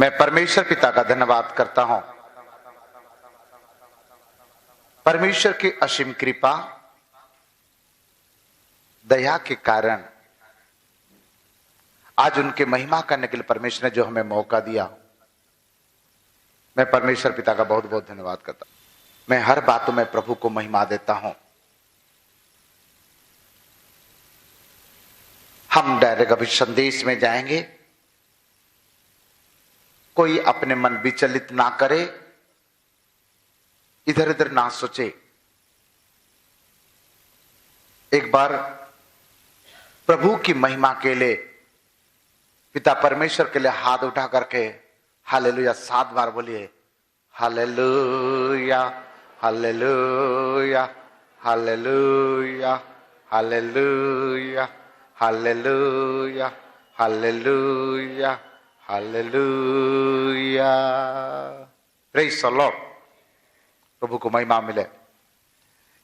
मैं परमेश्वर पिता का धन्यवाद करता हूं। परमेश्वर की असीम कृपा दया के कारण आज उनके महिमा करने के लिए परमेश्वर ने जो हमें मौका दिया, मैं परमेश्वर पिता का बहुत बहुत धन्यवाद करता हूं। मैं हर बातों में प्रभु को महिमा देता हूं। हम डायरेक्ट अभी संदेश में जाएंगे। कोई अपने मन विचलित ना करे, इधर उधर ना सोचे। एक बार प्रभु की महिमा के लिए पिता परमेश्वर के लिए हाथ उठा करके हालेलुया 7 बार बोलिए। Hallelujah hallelujah hallelujah hallelujah hallelujah hallelujah hallelujah. Praise the Lord. प्रभु को महिमा मिले।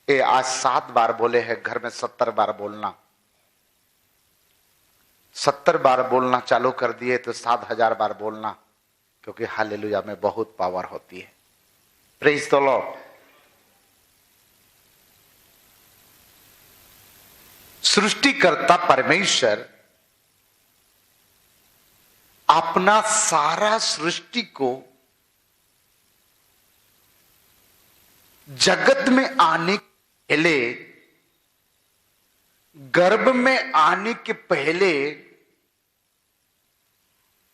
ये आज 7 बार बोले हैं, घर में 70 बार बोलना। 70 बार बोलना चालू कर दिए तो 7000 बार बोलना, क्योंकि हालेलुया में बहुत पावर होती है। Praise the Lord. सृष्टिकर्ता परमेश्वर अपना सारा सृष्टि को जगत में आने के पहले, गर्भ में आने के पहले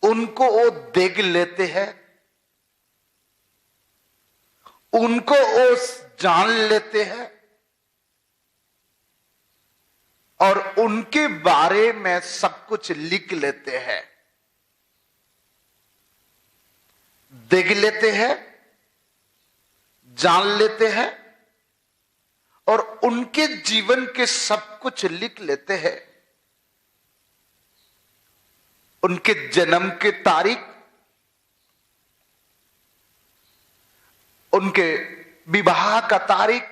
उनको वो देख लेते हैं, उनको वो जान लेते हैं और उनके बारे में सब कुछ लिख लेते हैं। देख लेते हैं, जान लेते हैं और उनके जीवन के सब कुछ लिख लेते हैं। उनके जन्म की तारीख, उनके विवाह का तारीख,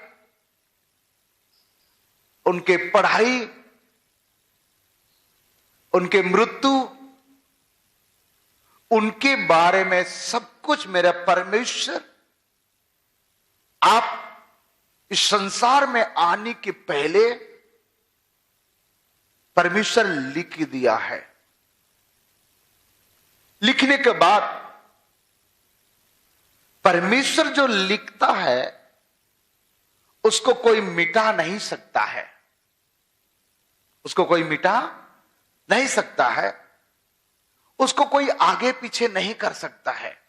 उनके पढ़ाई, उनके मृत्यु, उनके बारे में सब कुछ मेरा परमेश्वर आप इस संसार में आने के पहले परमेश्वर लिख दिया है। लिखने के बाद परमेश्वर जो लिखता है उसको कोई मिटा नहीं सकता है। उसको कोई मिटा नहीं सकता है। उसको कोई आगे पीछे नहीं कर सकता है।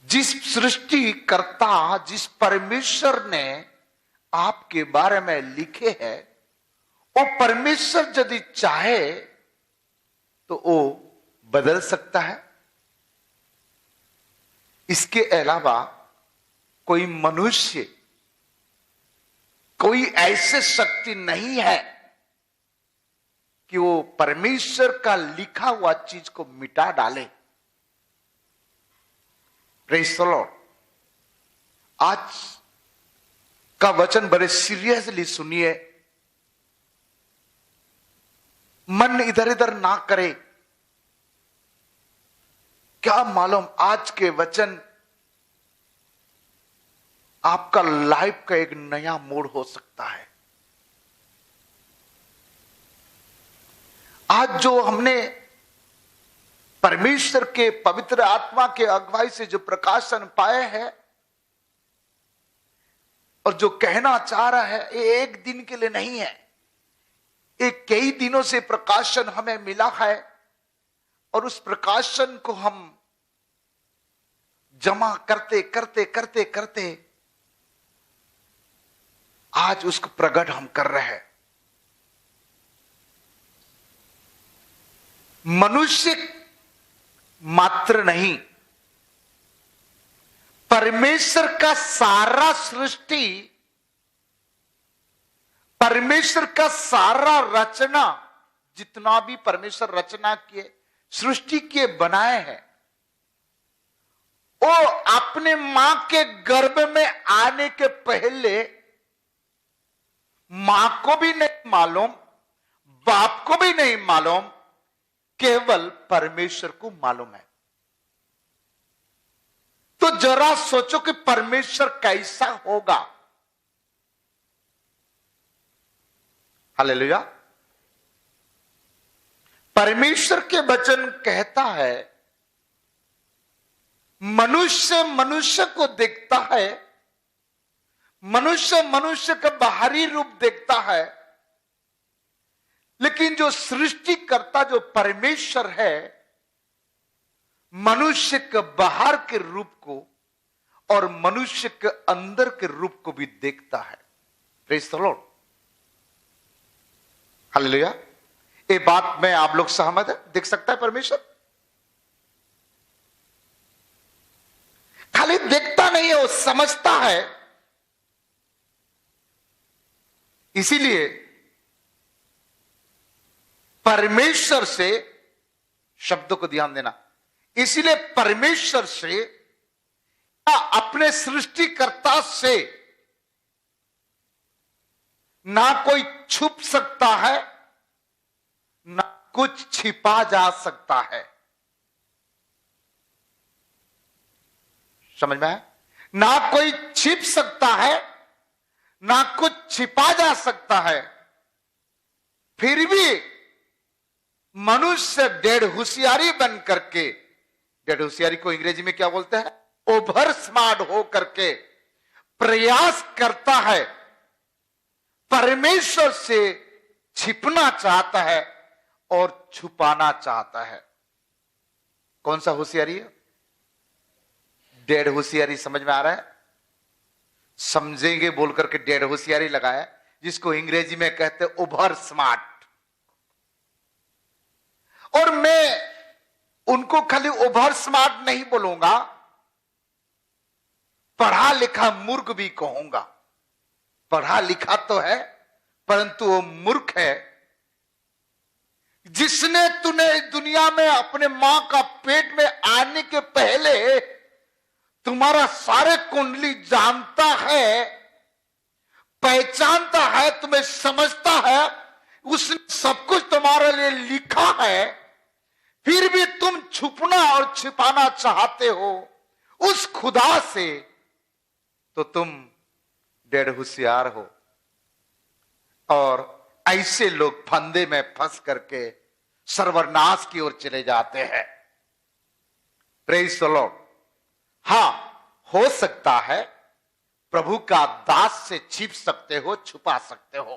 जिस सृष्टिकर्ता, जिस परमेश्वर ने आपके बारे में लिखे हैं, वो परमेश्वर यदि चाहे तो वो बदल सकता है। इसके अलावा कोई मनुष्य, कोई ऐसे शक्ति नहीं है कि वो परमेश्वर का लिखा हुआ चीज को मिटा डाले। Praise the Lord. आज का वचन बड़े सीरियसली सुनिए। मन इधर इधर ना करे। क्या मालूम आज के वचन आपका लाइफ का एक नया मोड़ हो सकता है। आज जो हमने परमेश्वर के पवित्र आत्मा के अगुवाई से जो प्रकाशन पाए हैं और जो कहना चाह रहा है, ये एक दिन के लिए नहीं है। एक कई दिनों से प्रकाशन हमें मिला है और उस प्रकाशन को हम जमा करते करते करते करते आज उसको प्रकट हम कर रहे हैं। मनुष्य मात्र नहीं, परमेश्वर का सारा सृष्टि, परमेश्वर का सारा रचना, जितना भी परमेश्वर रचना किए, सृष्टि किए, बनाए हैं, वो अपने मां के गर्भ में आने के पहले मां को भी नहीं मालूम, बाप को भी नहीं मालूम केवल परमेश्वर को मालूम है। तो जरा सोचो कि परमेश्वर कैसा होगा। हालेलुया। परमेश्वर के वचन कहता है, मनुष्य मनुष्य को देखता है, मनुष्य मनुष्य का बाहरी रूप देखता है, लेकिन जो सृष्टिकर्ता जो परमेश्वर है, मनुष्य के बाहर के रूप को और मनुष्य के अंदर के रूप को भी देखता है। Praise the Lord. हालेलुया। ये बात में आप लोग सहमत है? देख सकता है परमेश्वर? खाली देखता नहीं है, वो समझता है। इसीलिए परमेश्वर से, शब्दों को ध्यान देना, इसीलिए परमेश्वर से, अपने सृष्टिकर्ता से ना कोई छुप सकता है, ना कुछ छिपा जा सकता है। समझ में है? ना कोई छिप सकता है, ना कुछ छिपा जा सकता है। फिर भी मनुष्य डेढ़ होशियारी बन करके, डेढ़ होशियारी को अंग्रेजी में क्या बोलते हैं? ओवर स्मार्ट हो करके प्रयास करता है, परमेश्वर से छिपना चाहता है और छुपाना चाहता है। कौन सा होशियारी है? डेढ़ होशियारी। समझ में आ रहा है? समझेंगे बोल करके डेढ़ होशियारी लगाया, जिसको अंग्रेजी में कहते ओवर स्मार्ट। और मैं उनको खाली ओवर स्मार्ट नहीं बोलूंगा, पढ़ा लिखा मूर्ख भी कहूंगा। पढ़ा लिखा तो है, परंतु वो मूर्ख है जिसने तूने दुनिया में अपने मां का पेट में आने के पहले तुम्हारा सारे कुंडली जानता है, पहचानता है, तुम्हें समझता है, उसने सब कुछ तुम्हारे लिए लिखा है, फिर भी तुम छुपना और छिपाना चाहते हो उस खुदा से, तो तुम डेढ़ होशियार हो। और ऐसे लोग फंदे में फंस करके सर्वनाश की ओर चले जाते हैं। Praise the Lord. हां, हो सकता है प्रभु का दास से छिप सकते हो, छुपा सकते हो,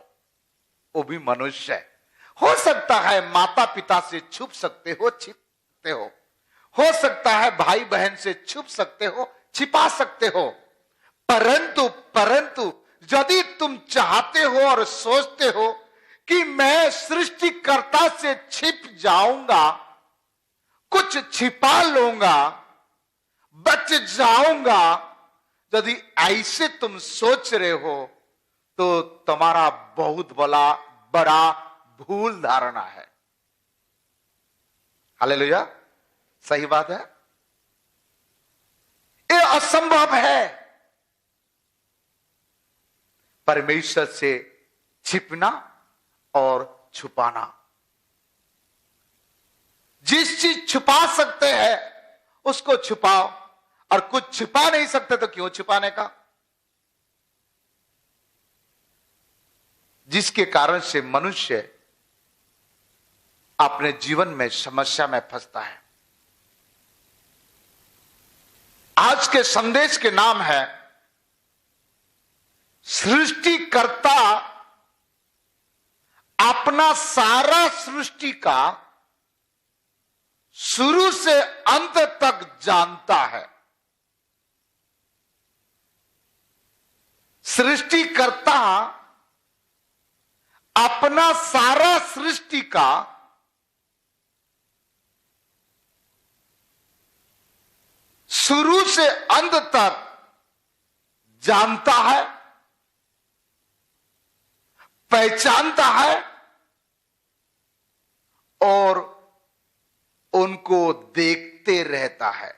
वो भी मनुष्य है। हो सकता है माता पिता से छुप सकते हो, छिप सकते हो सकता है भाई बहन से छुप सकते हो, छिपा सकते हो। परंतु यदि तुम चाहते हो और सोचते हो कि मैं सृष्टिकर्ता से छिप जाऊंगा, कुछ छिपा लूंगा, बच जाऊंगा, यदि ऐसे तुम सोच रहे हो तो तुम्हारा बहुत बड़ा भूल धारणा है। हालेलुया। सही बात है, ये असंभव है परमेश्वर से छिपना और छुपाना। जिस चीज छुपा सकते हैं उसको छुपाओ, और कुछ छुपा नहीं सकते तो क्यों छुपाने का? जिसके कारण से मनुष्य अपने जीवन में समस्या में फंसता है। आज के संदेश के नाम है सृष्टिकर्ता अपना सारा सृष्टि का शुरू से अंत तक जानता है। सृष्टिकर्ता अपना सारा सृष्टि का शुरू से अंत तक जानता है, पहचानता है और उनको देखते रहता है।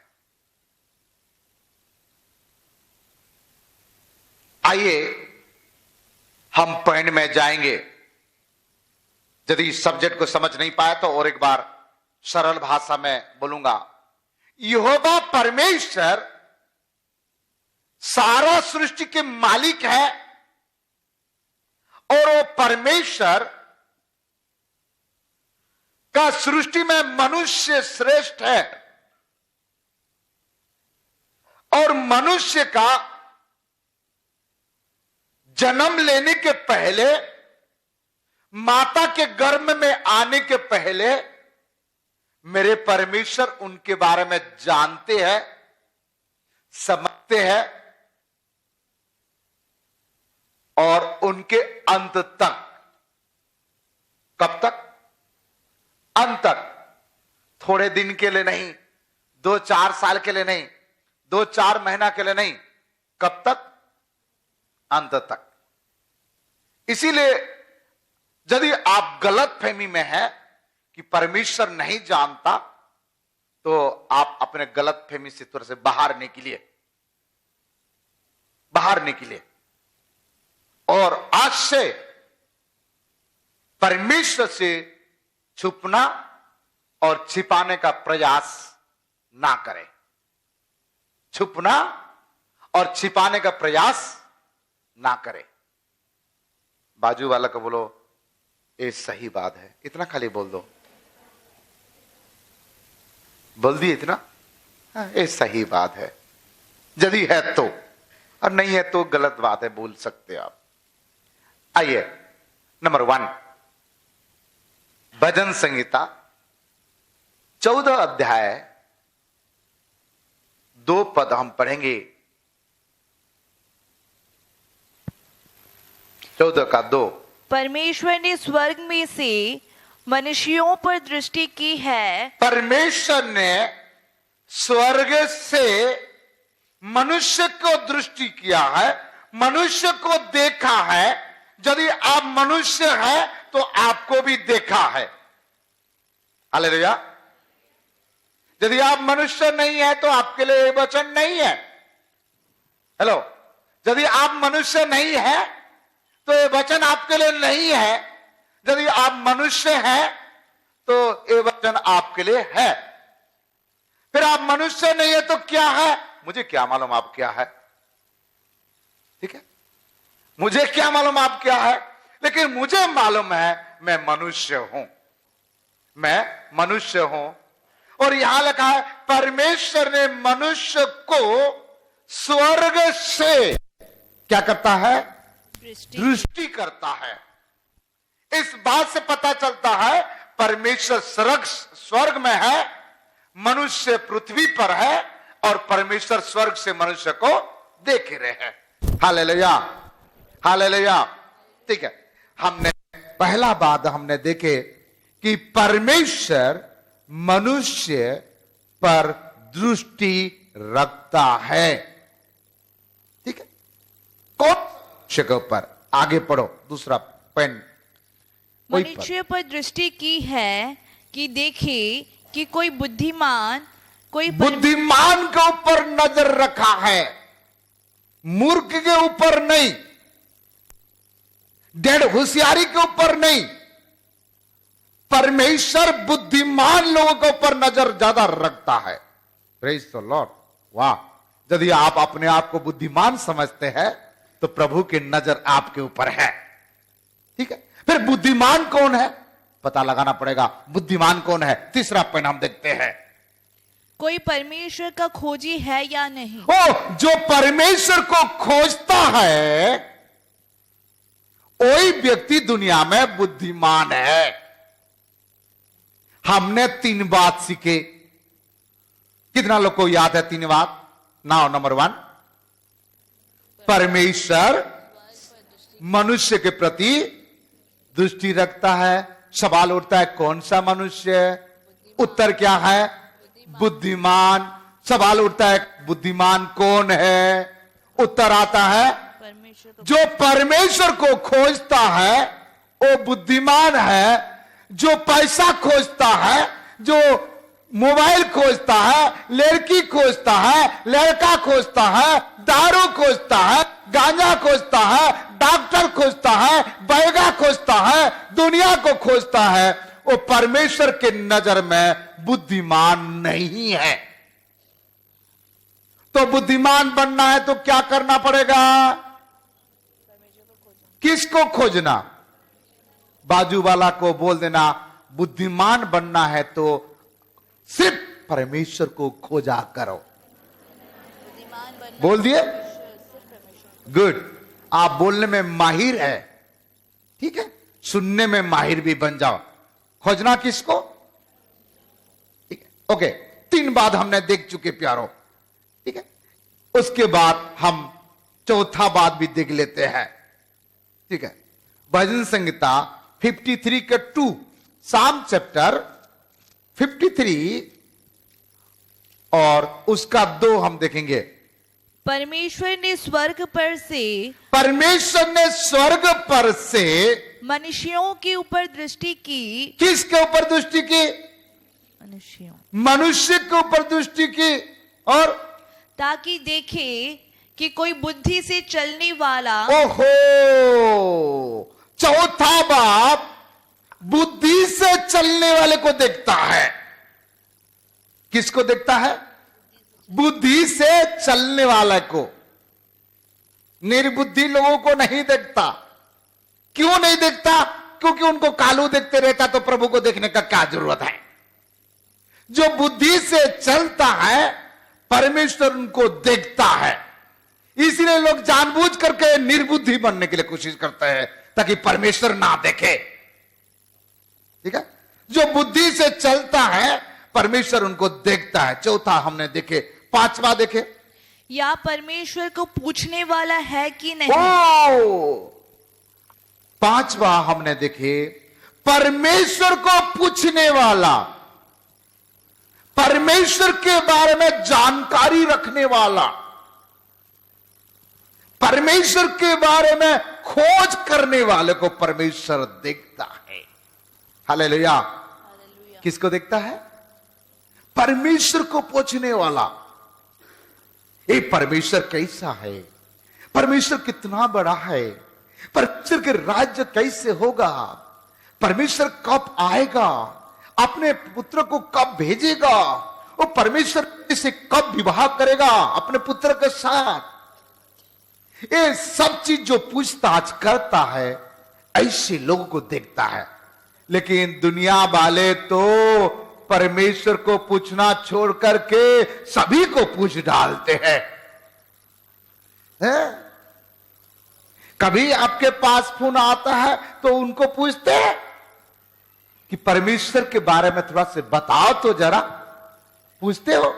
आइए हम पॉइंट में जाएंगे। यदि इस सब्जेक्ट को समझ नहीं पाया तो और एक बार सरल भाषा में बोलूंगा, यहोवा परमेश्वर सारा सृष्टि के मालिक है और वो परमेश्वर का सृष्टि में मनुष्य श्रेष्ठ है और मनुष्य का जन्म लेने के पहले, माता के गर्भ में आने के पहले मेरे परमेश्वर उनके बारे में जानते हैं, समझते हैं और उनके अंत तक, कब तक? अंत तक। थोड़े दिन के लिए नहीं, 2-4 साल के लिए नहीं, 2-4 महीना के लिए नहीं, कब तक? अंत तक। इसीलिए यदि आप गलत फहमी में है कि परमेश्वर नहीं जानता, तो आप अपने गलत फहमी से थोड़ा से बाहर निकलिए, बाहर निकलिए और आज से परमेश्वर से छुपना और छिपाने का प्रयास ना करें। छुपना और छिपाने का प्रयास ना करें। बाजू वाला को बोलो, ये सही बात है, इतना खाली बोल दो। बोल दिए इतना? ये सही बात है, यदि है तो, और नहीं है तो गलत बात है, बोल सकते आप। आइए नंबर 1, भजन संहिता 14 अध्याय 2 पद हम पढ़ेंगे। 14 का 2। परमेश्वर ने स्वर्ग में से मनुष्यों पर दृष्टि की है। परमेश्वर ने स्वर्ग से मनुष्य को दृष्टि किया है, मनुष्य को देखा है। यदि आप मनुष्य हैं तो आपको भी देखा है। हालेलुया। यदि आप मनुष्य नहीं है तो आपके लिए ये वचन नहीं है। हेलो, यदि आप मनुष्य नहीं है तो ये वचन आपके लिए नहीं है। यदि आप मनुष्य हैं तो ये वचन आपके लिए है। फिर आप मनुष्य नहीं है तो क्या है? मुझे क्या मालूम आप क्या है, ठीक है? मुझे क्या मालूम आप क्या है, लेकिन मुझे मालूम है मैं मनुष्य हूं, मैं मनुष्य हूं। और यहां लिखा है परमेश्वर ने मनुष्य को स्वर्ग से क्या करता है? दृष्टि करता है। इस बात से पता चलता है परमेश्वर स्वर्ग में है, मनुष्य पृथ्वी पर है और परमेश्वर स्वर्ग से मनुष्य को देख रहे हैं। Hallelujah, hallelujah. ठीक है, हमने पहला बात हमने देखे कि परमेश्वर मनुष्य पर दृष्टि रखता है। ठीक है, कौन मनुष्य के ऊपर? आगे पढ़ो, दूसरा पेन। मनुष्य पर दृष्टि की है कि देखे कि कोई बुद्धिमान, कोई बुद्धिमान के ऊपर नजर रखा है, मूर्ख के ऊपर नहीं, डेढ़ होशियारी के ऊपर नहीं। परमेश्वर बुद्धिमान लोगों के ऊपर नजर ज्यादा रखता है। Praise the Lord. वाह, यदि आप अपने आप को बुद्धिमान समझते हैं तो प्रभु की नजर आपके ऊपर है। ठीक है, फिर बुद्धिमान कौन है पता लगाना पड़ेगा। बुद्धिमान कौन है? तीसरा पॉइंट हम देखते हैं, कोई परमेश्वर का खोजी है या नहीं। ओ, जो परमेश्वर को खोजता है वही व्यक्ति दुनिया में बुद्धिमान है। हमने 3 बात सीखे। कितना लोग को याद है 3 बात? नाउ नंबर 1, परमेश्वर मनुष्य के प्रति दृष्टि रखता है। सवाल उठता है कौन सा मनुष्य? उत्तर क्या है? बुद्धिमान। सवाल उठता है बुद्धिमान कौन है? उत्तर आता है जो परमेश्वर को खोजता है वो बुद्धिमान है। जो पैसा खोजता है, जो मोबाइल खोजता है, लड़की खोजता है, लड़का खोजता है, दारू खोजता है, गांजा खोजता है, डॉक्टर खोजता है, बैगा खोजता है, दुनिया को खोजता है, वो परमेश्वर के नजर में बुद्धिमान नहीं है। तो बुद्धिमान बनना है तो क्या करना पड़ेगा? किसको खोजना? बाजू वाला को बोल देना, बुद्धिमान बनना है तो सिर्फ परमेश्वर को खोजा करो। बोल दिए? गुड। आप बोलने में माहिर है, ठीक है, सुनने में माहिर भी बन जाओ। खोजना किसको? ठीक है, ओके। 3 बात हमने देख चुके प्यारो, ठीक है। उसके बाद हम चौथा बात भी देख लेते हैं, ठीक है। भजन संहिता 53 के 2, साम चैप्टर 53 और उसका 2 हम देखेंगे। परमेश्वर ने स्वर्ग पर से मनुष्यों के ऊपर दृष्टि की। किसके ऊपर दृष्टि की? मनुष्य के ऊपर दृष्टि की। और ताकि देखे कि कोई बुद्धि से चलने वाला। ओहो, चौथा बात बुद्धि से चलने वाले को देखता है। किसको देखता है? बुद्धि से चलने वाले को। निर्बुद्धि लोगों को नहीं देखता। क्यों नहीं देखता? क्योंकि उनको कालू देखते रहता, तो प्रभु को देखने का क्या जरूरत है? जो बुद्धि से चलता है परमेश्वर उनको देखता है। इसलिए लोग जानबूझ करके निर्बुद्धि बनने के लिए कोशिश करते हैं ताकि परमेश्वर ना देखे, ठीक है। जो बुद्धि से चलता है परमेश्वर उनको देखता है। चौथा हमने देखे। 5वां देखे, या परमेश्वर को पूछने वाला है कि नहीं। ओ, 5वां हमने देखे, परमेश्वर को पूछने वाला, परमेश्वर के बारे में जानकारी रखने वाला, परमेश्वर के बारे में खोज करने वाले को परमेश्वर देखता है। हालेलुया। किसको देखता है? परमेश्वर को पूछने वाला। ये परमेश्वर कैसा है? परमेश्वर कितना बड़ा है? परमेश्वर के राज्य कैसे होगा? परमेश्वर कब आएगा? अपने पुत्र को कब भेजेगा? वो परमेश्वर से कब विवाह करेगा अपने पुत्र के साथ? ये सब चीज जो पूछताछ करता है ऐसे लोगों को देखता है। लेकिन दुनिया वाले तो परमेश्वर को पूछना छोड़ करके सभी को पूछ डालते हैं। कभी आपके पास फोन आता है तो उनको पूछते हैं कि परमेश्वर के बारे में थोड़ा से बताओ तो जरा। पूछते हो?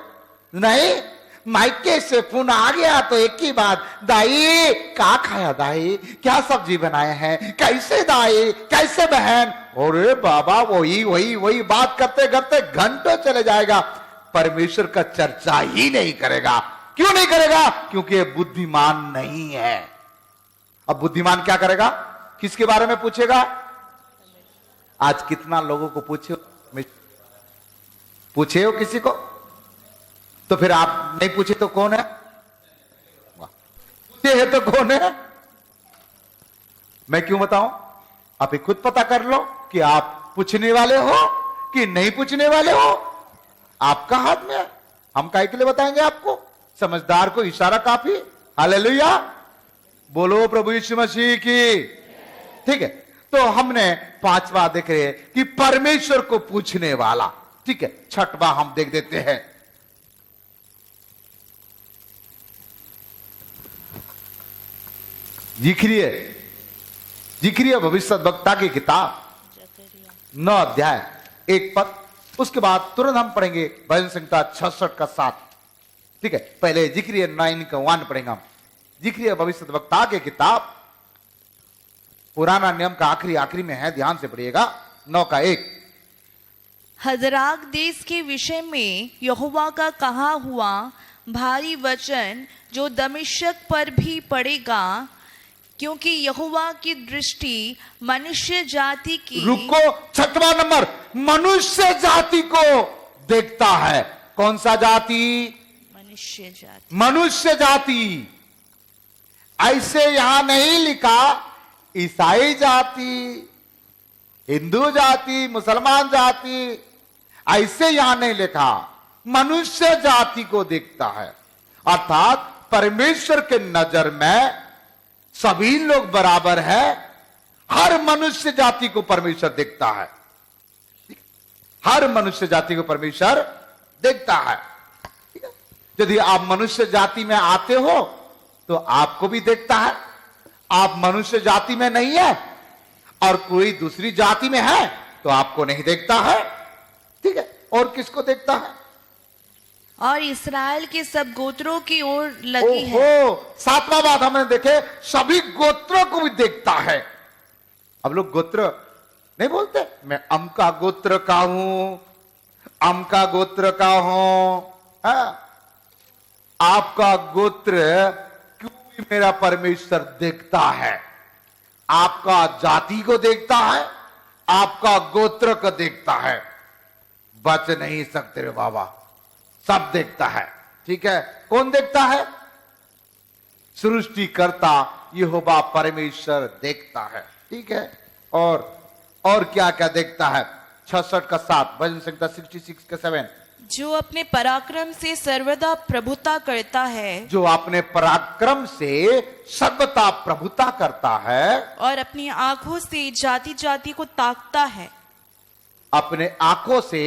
नहीं, मायके से फोन आ गया तो एक ही बात, दाई क्या खाया दाई, क्या सब्जी बनाए हैं, कैसे दाई, कैसे बहन। अरे बाबा, वही बात करते करते घंटों चले जाएगा, परमेश्वर का चर्चा ही नहीं करेगा। क्यों नहीं करेगा? क्योंकि ये बुद्धिमान नहीं है। अब बुद्धिमान क्या करेगा? किसके बारे में पूछेगा? आज कितना लोगों को पूछे हो किसी को? तो फिर आप नहीं पूछे तो कौन है? पूछे है तो कौन है? मैं क्यों बताऊं? आप ही खुद पता कर लो कि आप पूछने वाले हो कि नहीं पूछने वाले हो। आपका हाथ में है। हम काहे के लिए बताएंगे आपको? समझदार को इशारा काफी। हालेलुया, बोलो प्रभु यीशु मसीह की। ठीक है, तो हमने 5वां देख रहे हैं कि परमेश्वर को पूछने वाला। ठीक है, 6वां हम देख देते हैं। जिक्रिया भविष्यद्वक्ता की किताब 9 अध्याय 1 पद। उसके बाद तुरंत हम पढ़ेंगे भजन संहिता 66 का 7। ठीक है, पहले जिक्रिया 9 का 1 पढ़ेंगे हम। जिक्रिया भविष्यद्वक्ता की किताब पुराना नियम का आखिरी में है, ध्यान से पढ़िएगा। 9 का 1। हजराक देश के विषय में यहोवा का कहा हुआ भारी वचन जो दमिश्क पर भी पड़ेगा, क्योंकि यहोवा की दृष्टि मनुष्य जाति की। रुको, 6वां नंबर, मनुष्य जाति को देखता है। कौन सा जाति? मनुष्य जाति। मनुष्य जाति। ऐसे यहां नहीं लिखा ईसाई जाति, हिंदू जाति, मुसलमान जाति ऐसे यहां नहीं लिखा, मनुष्य जाति को देखता है। अर्थात परमेश्वर के नजर में सभी लोग बराबर है। हर मनुष्य जाति को परमेश्वर देखता है, हर मनुष्य जाति को परमेश्वर देखता है। यदि आप मनुष्य जाति में आते हो तो आपको भी देखता है। आप मनुष्य जाति में नहीं है और कोई दूसरी जाति में है तो आपको नहीं देखता है, ठीक है। और किसको देखता है? और इस्राएल के सब गोत्रों की ओर लगी है। सातवां बात हमने देखे, सभी गोत्रों को भी देखता है। अब लोग गोत्र नहीं बोलते, मैं अमका गोत्र का हूं, अमका गोत्र का हूं। आपका गोत्र क्यों भी मेरा परमेश्वर देखता है। आपका जाति को देखता है, आपका गोत्र को देखता है। बच नहीं सकते रे बाबा, सब देखता है, ठीक है। कौन देखता है? सृष्टिकर्ता यहोवा परमेश्वर देखता है, ठीक है। और क्या क्या देखता है? 66 का 7, भजन संहिता 66 का 7। जो अपने पराक्रम से सर्वदा प्रभुता करता है, जो अपने पराक्रम से सर्वदा प्रभुता करता है और अपनी आंखों से जाति जाति को ताकता है। अपने आंखों से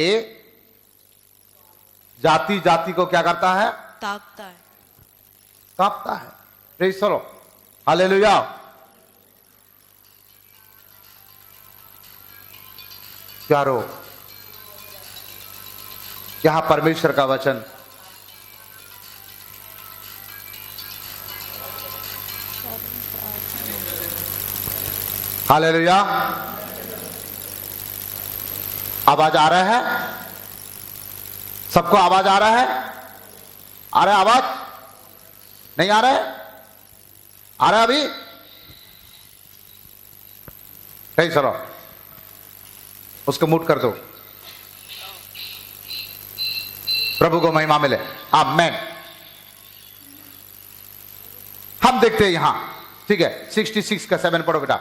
जाति जाति को क्या करता है? ताकता है, ताकता है। Praise the Lord, hallelujah. प्यारो, यहां परमेश्वर का वचन हालेलुया। आवाज आ रहा है? सबको आवाज आ रहा है? आ रहा है आवाज? नहीं आ रहा है? आ रहा है अभी? नहीं, चलो उसको म्यूट कर दो। प्रभु को महिमा मिले, आमेन। हम देखते हैं यहां, ठीक है। 66 का 7 पढ़ो बेटा।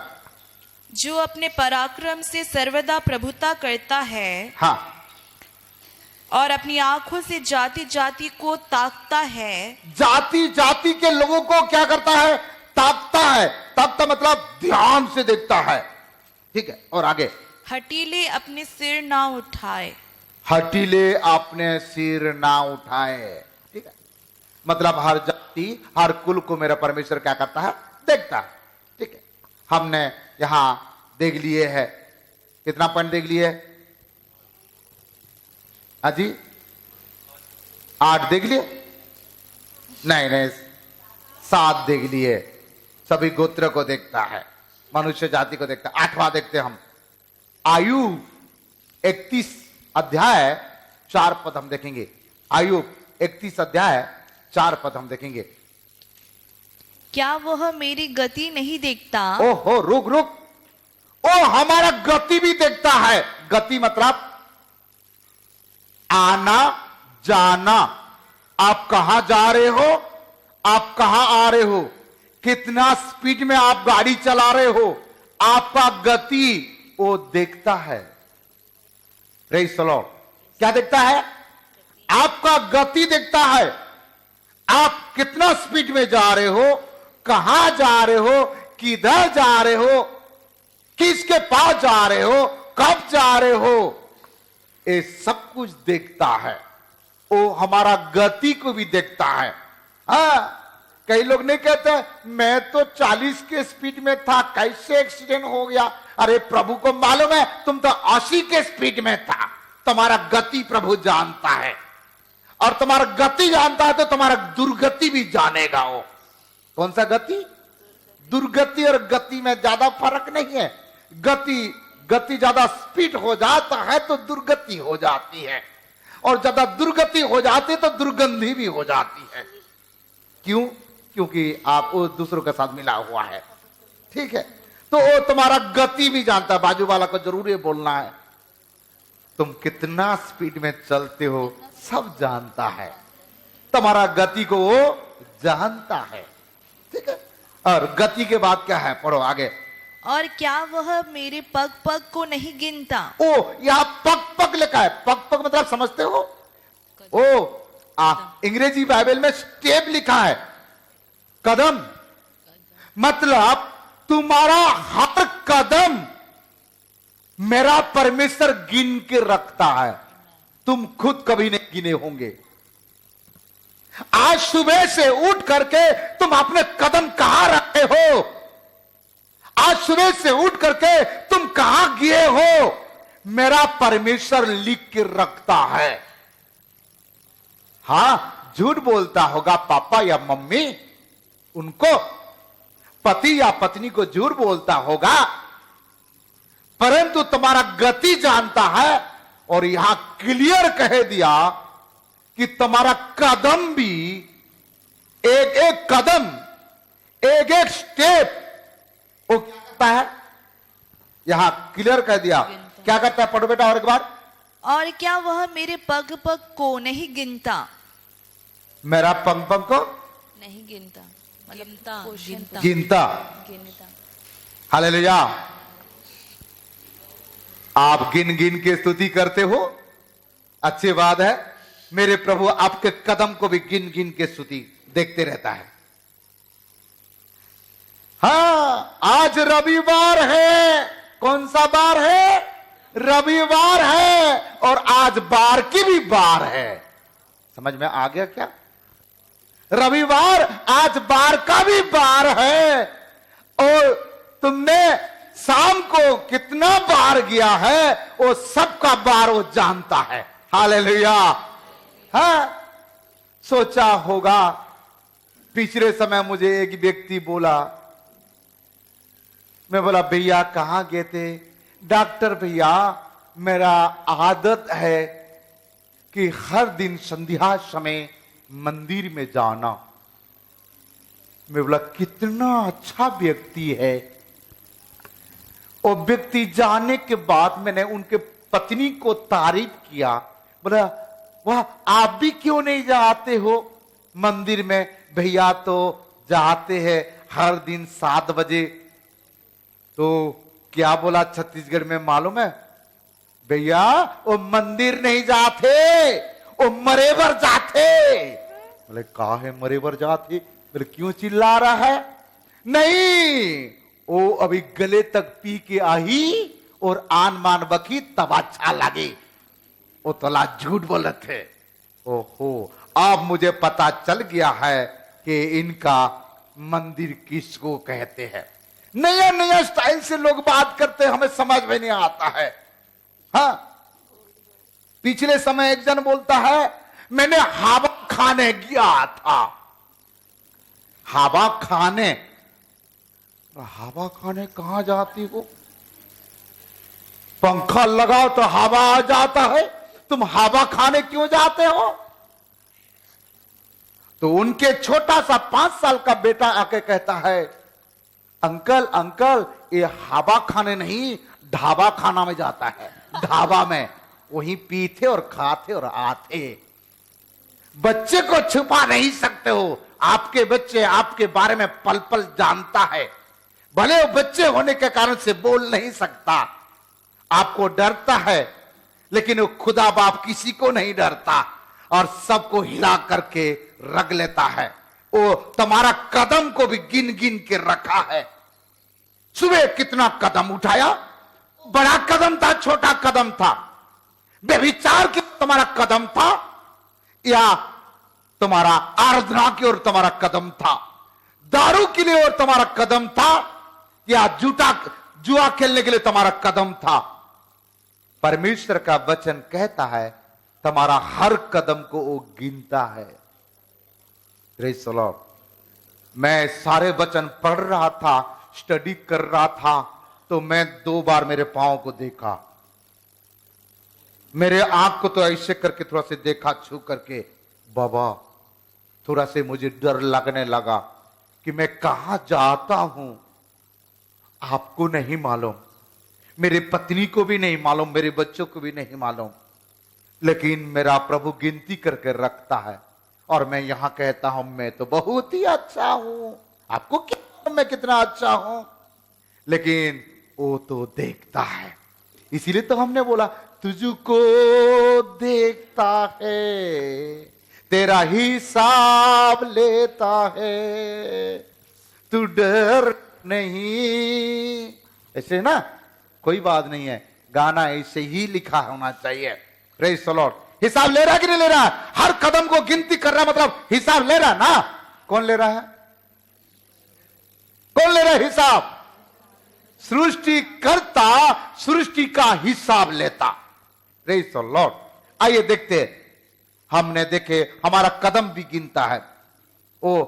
जो अपने पराक्रम से सर्वदा प्रभुता करता है, हाँ, और अपनी आंखों से जाति जाति को ताकता है। जाति जाति के लोगों को क्या करता है? ताकता है। ताकता मतलब ध्यान से देखता है, ठीक है। और आगे, हठीले अपने सिर ना उठाए। हठीले अपने सिर ना उठाए, ठीक है। मतलब हर जाति हर कुल को मेरा परमेश्वर क्या करता है? देखता है, ठीक है। हमने यहां देख लिए है, कितना पॉइंट देख लिए? हाजी 8 देख लिए? नहीं, 7 देख लिए। सभी गोत्र को देखता है, मनुष्य जाति को देखता है। 8वां देखते हम, आयुब 31 अध्याय 4 पद हम देखेंगे। आयुब 31 अध्याय 4 पद हम देखेंगे। क्या वह मेरी गति नहीं देखता? ओहो, रुक, ओ हमारा गति भी देखता है। गति मतलब आना जाना। आप कहां जा रहे हो, आप कहां आ रहे हो, कितना स्पीड में आप गाड़ी चला रहे हो, आपका गति वो देखता है। प्रेज़ द लॉर्ड, क्या देखता है? आपका गति देखता है। आप कितना स्पीड में जा रहे हो, कहां जा रहे हो, किधर जा रहे हो, किसके पास जा रहे हो, कब जा रहे हो, ये सब कुछ देखता है। वो हमारा गति को भी देखता है। हाँ, कई लोग नहीं कहते मैं तो 40 के स्पीड में था, कैसे एक्सीडेंट हो गया? अरे प्रभु को मालूम है तुम तो 80 के स्पीड में था। तुम्हारा गति प्रभु जानता है, और तुम्हारा गति जानता है तो तुम्हारा दुर्गति भी जानेगा। वो कौन सा गति? दुर्गति और गति में ज्यादा फर्क नहीं है। गति ज्यादा स्पीड हो जाता है तो दुर्गति हो जाती है, और ज्यादा दुर्गति हो जाती तो दुर्गंधी भी हो जाती है। क्यों? क्योंकि आप वो दूसरों के साथ मिला हुआ है, ठीक है। तो वो तुम्हारा गति भी जानता है। बाजू वाला को जरूर ये बोलना है, तुम कितना स्पीड में चलते हो सब जानता है। तुम्हारा गति को वो जानता है, ठीक है। और गति के बाद क्या है? पढ़ो आगे, और क्या वह मेरे पग पग को नहीं गिनता? ओ, यहां पग पग लिखा है। पग पग मतलब समझते हो? ओ, अंग्रेजी बाइबल में स्टेप लिखा है, कदम। मतलब तुम्हारा हर कदम मेरा परमेश्वर गिन के रखता है, तुम खुद कभी नहीं गिने होंगे। आज सुबह से उठ करके तुम अपने कदम कहां रखे हो? आज सुबह से उठ करके तुम कहां गए हो? मेरा परमेश्वर लिख के रखता है। हां, झूठ बोलता होगा पापा या मम्मी, उनको पति या पत्नी को झूठ बोलता होगा, परंतु तुम्हारा गति जानता है। और यहां क्लियर कह दिया कि तुम्हारा कदम भी, एक एक कदम, एक एक स्टेप वो क्या करता है, यहां क्लियर कह दिया। क्या करता है? पढ़ो बेटा और एक बार। और क्या वह मेरे पग पग को नहीं गिनता? मेरा पग पग को नहीं गिनता, गिनता। हालेलुया। आप गिन गिन के स्तुति करते हो, अच्छी बात है। मेरे प्रभु आपके कदम को भी गिन गिन के स्तुति देखते रहता है। हाँ, आज रविवार है। कौन सा बार है? रविवार है। और आज बार की भी बार है। समझ में आ गया क्या? रविवार आज बार का भी बार है। और तुमने शाम को कितना बार गया है वो सबका बार वो जानता है। हालेलुया। हाँ, सोचा होगा, पिछले समय मुझे एक व्यक्ति बोला, मैं बोला भैया कहां गए थे? डॉक्टर भैया मेरा आदत है कि हर दिन संध्या समय मंदिर में जाना। मैं बोला कितना अच्छा व्यक्ति है। और व्यक्ति जाने के बाद मैंने उनके पत्नी को तारीफ किया, बोला वाह आप भी क्यों नहीं जाते हो मंदिर में? भैया तो जाते हैं हर दिन 7 बजे। तो क्या बोला छत्तीसगढ़ में मालूम है? भैया वो मंदिर नहीं जाते, वो मरेवर जाते। बोले कहा है मरेवर जाते? बोले क्यों चिल्ला रहा है? नहीं, वो अभी गले तक पी के आई और आन मान बकी तब अच्छा लगे। वो तला झूठ बोले थे। ओहो, अब मुझे पता चल गया है कि इनका मंदिर किसको कहते हैं। नया नया स्टाइल से लोग बात करते हैं, हमें समझ में नहीं आता है। हाँ, पिछले समय एक जन बोलता है मैंने हवा खाने गया था। हवा खाने? हवा खाने कहां जाती हो? पंखा लगाओ तो हवा आ जाता है, तुम हवा खाने क्यों जाते हो? तो उनके छोटा सा 5 साल का बेटा आके कहता है अंकल अंकल ये हवा खाने नहीं ढाबा खाना में जाता है। ढाबा में वहीं पीते और खाते और आते। बच्चे को छुपा नहीं सकते हो। आपके बच्चे आपके बारे में पल पल जानता है। भले वो बच्चे होने के कारण से बोल नहीं सकता, आपको डरता है, लेकिन वो खुदा बाप किसी को नहीं डरता और सबको हिला करके रग लेता है। वो तुम्हारा कदम को भी गिन गिन के रखा है। सुबह कितना कदम उठाया? बड़ा कदम था, छोटा कदम था? व्यभिचार की तुम्हारा कदम था या तुम्हारा आराधना की ओर तुम्हारा कदम था? दारू के लिए और तुम्हारा कदम था या जुआ खेलने के लिए तुम्हारा कदम था? परमेश्वर का वचन कहता है तुम्हारा हर कदम को वो गिनता है। Praise the Lord. मैं सारे वचन पढ़ रहा था, स्टडी कर रहा था, तो मैं 2 बार मेरे पांव को देखा। मेरे आंख को तो ऐसे करके थोड़ा से देखा छू करके। बाबा थोड़ा से मुझे डर लगने लगा कि मैं कहां जाता हूं। आपको नहीं मालूम, मेरे पत्नी को भी नहीं मालूम, मेरे बच्चों को भी नहीं मालूम, लेकिन मेरा प्रभु गिनती करके रखता है। और मैं यहां कहता हूं मैं तो बहुत ही अच्छा हूं। आपको क्या मैं कितना अच्छा हूं? लेकिन वो तो देखता है। इसीलिए तो हमने बोला तुझको देखता है, तेरा हिसाब लेता है, तू डर नहीं। ऐसे ना, कोई बात नहीं है, गाना ऐसे ही लिखा होना चाहिए। Praise the Lord. हिसाब ले रहा कि नहीं ले रहा? हर कदम को गिनती कर रहा, मतलब हिसाब ले रहा ना। कौन ले रहा है? कौन ले रहा है हिसाब? सृष्टिकर्ता सृष्टि का हिसाब लेता। Praise the Lord. आइए देखते हैं। हमने देखे हमारा कदम भी गिनता है। ओ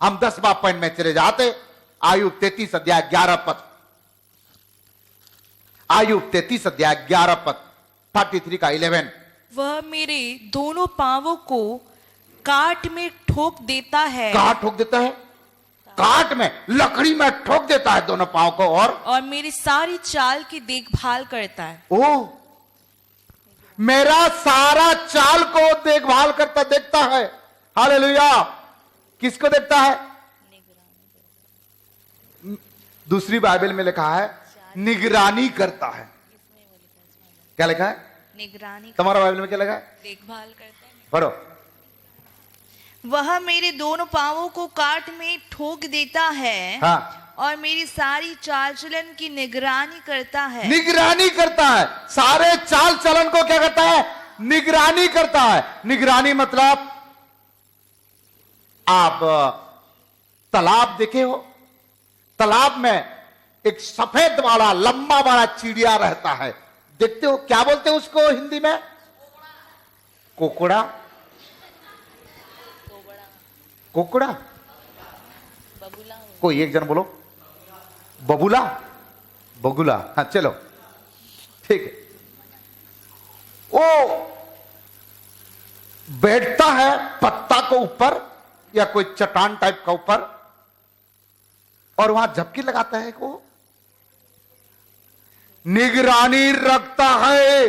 हम 10वां पॉइंट में चले जाते। आयु 33 अध्याय 11 पद। आयु 33 अध्याय 11 पद 33 का 11। वह मेरे दोनों पांवों को काट में ठोक देता है। कहां ठोक देता है? काट में, लकड़ी में ठोक देता है दोनों पांव को। और मेरी सारी चाल की देखभाल करता है। ओ मेरा सारा चाल को देखभाल करता, देखता है। हालेलुया। किसको देखता है? दूसरी बाइबल में लिखा है निगरानी करता है। क्या लिखा है? निगरानी। तुम्हारा बाइबल में क्या लिखा है? देखभाल करता है। पढ़ो। वह मेरे दोनों पांवों को काट में ठोक देता है। हाँ। और मेरी सारी चाल चलन की निगरानी करता है। निगरानी करता है। सारे चाल चलन को क्या करता है? निगरानी करता है। निगरानी मतलब आप तालाब देखे हो? तालाब में एक सफेद वाला लंबा वाला चिड़िया रहता है, देखते हो? क्या बोलते हैं उसको हिंदी में? कोकड़ा। कोकड़ा। कोई एक जन बोलो। बबूला। बगुला। हाँ चलो ठीक है। वो बैठता है पत्ता को ऊपर या कोई चट्टान टाइप का ऊपर, और वहां झपकी लगाता है। वो निगरानी रखता है,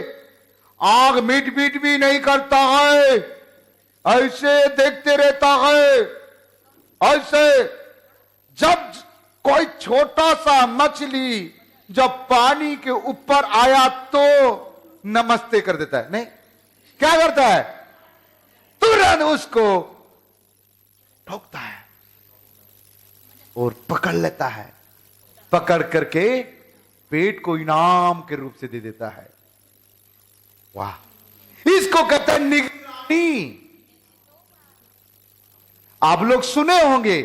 आग मीट मीट भी नहीं करता है, ऐसे देखते रहता है। ऐसे जब कोई छोटा सा मछली जब पानी के ऊपर आया तो नमस्ते कर देता है। नहीं, क्या करता है? तुरंत उसको ठोकता है और पकड़ लेता है। पकड़ करके पेट को इनाम के रूप से दे देता है। वाह, इसको कहते हैं निगरानी। आप लोग सुने होंगे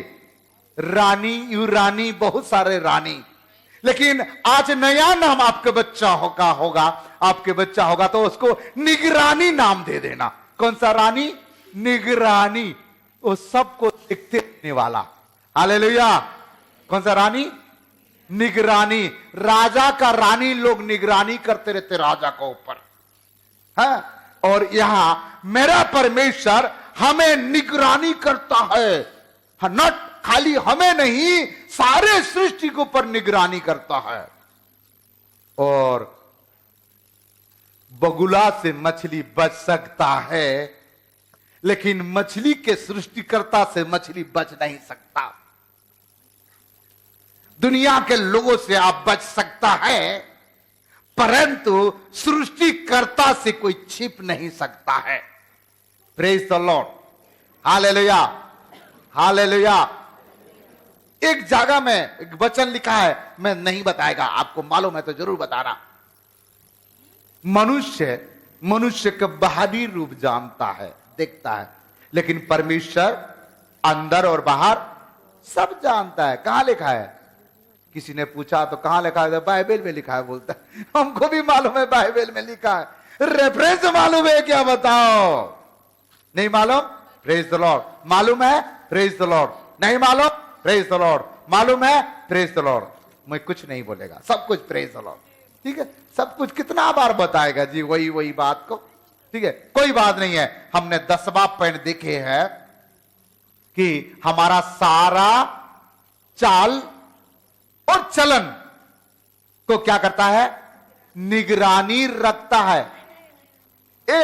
रानी, यू रानी, बहुत सारे रानी, लेकिन आज नया नाम आपके बच्चा होगा आपके बच्चा होगा तो उसको निगरानी नाम दे देना। कौन सा रानी? निगरानी। वो सबको देखते रहने वाला। हालेलुया। कौन सा रानी? निगरानी। राजा का रानी लोग निगरानी करते रहते राजा के ऊपर। हाँ, और यहां मेरा परमेश्वर हमें निगरानी करता है। नॉट खाली हमें नहीं, सारे सृष्टि के ऊपर निगरानी करता है। और बगुला से मछली बच सकता है, लेकिन मछली के सृष्टिकर्ता से मछली बच नहीं सकता। दुनिया के लोगों से आप बच सकता है, परंतु सृष्टिकर्ता से कोई छिप नहीं सकता है। Praise the Lord. Hallelujah. Hallelujah. एक जगह में एक वचन लिखा है, मैं नहीं बताएगा, आपको मालूम है तो जरूर बता रहा। मनुष्य का बाहरी रूप जानता है, देखता है, लेकिन परमेश्वर अंदर और बाहर सब जानता है। कहां लिखा है? किसी ने पूछा तो कहां लिखा है? बाइबल में लिखा है। बोलता है हमको भी मालूम है बाइबल में लिखा है। रेफरेंस मालूम है क्या? बताओ। नहीं मालूम? Praise the Lord. मालूम है? Praise the Lord. नहीं मालूम? Praise the Lord. मालूम है? Praise the Lord. मैं कुछ नहीं बोलेगा, सब कुछ प्रेज द लॉर्ड। ठीक है, सब कुछ कितना बार बताएगा जी वही बात को। ठीक है, कोई बात नहीं है। हमने 10वां पॉइंट देखे हैं कि हमारा सारा चाल और चलन को क्या करता है? निगरानी रखता है। ए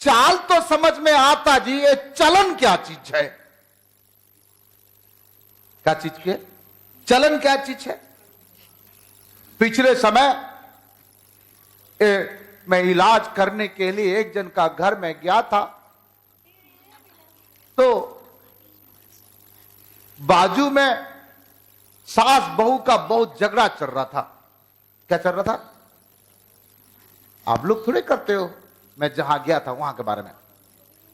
चाल तो समझ में आता जी, ये चलन क्या चीज है? क्या चीज के? चलन क्या चीज है? पिछले समय मैं इलाज करने के लिए एक जन का घर में गया था, तो बाजू में सास बहू का बहुत झगड़ा चल रहा था। क्या चल रहा था? आप लोग थोड़े करते हो, मैं जहां गया था वहां के बारे में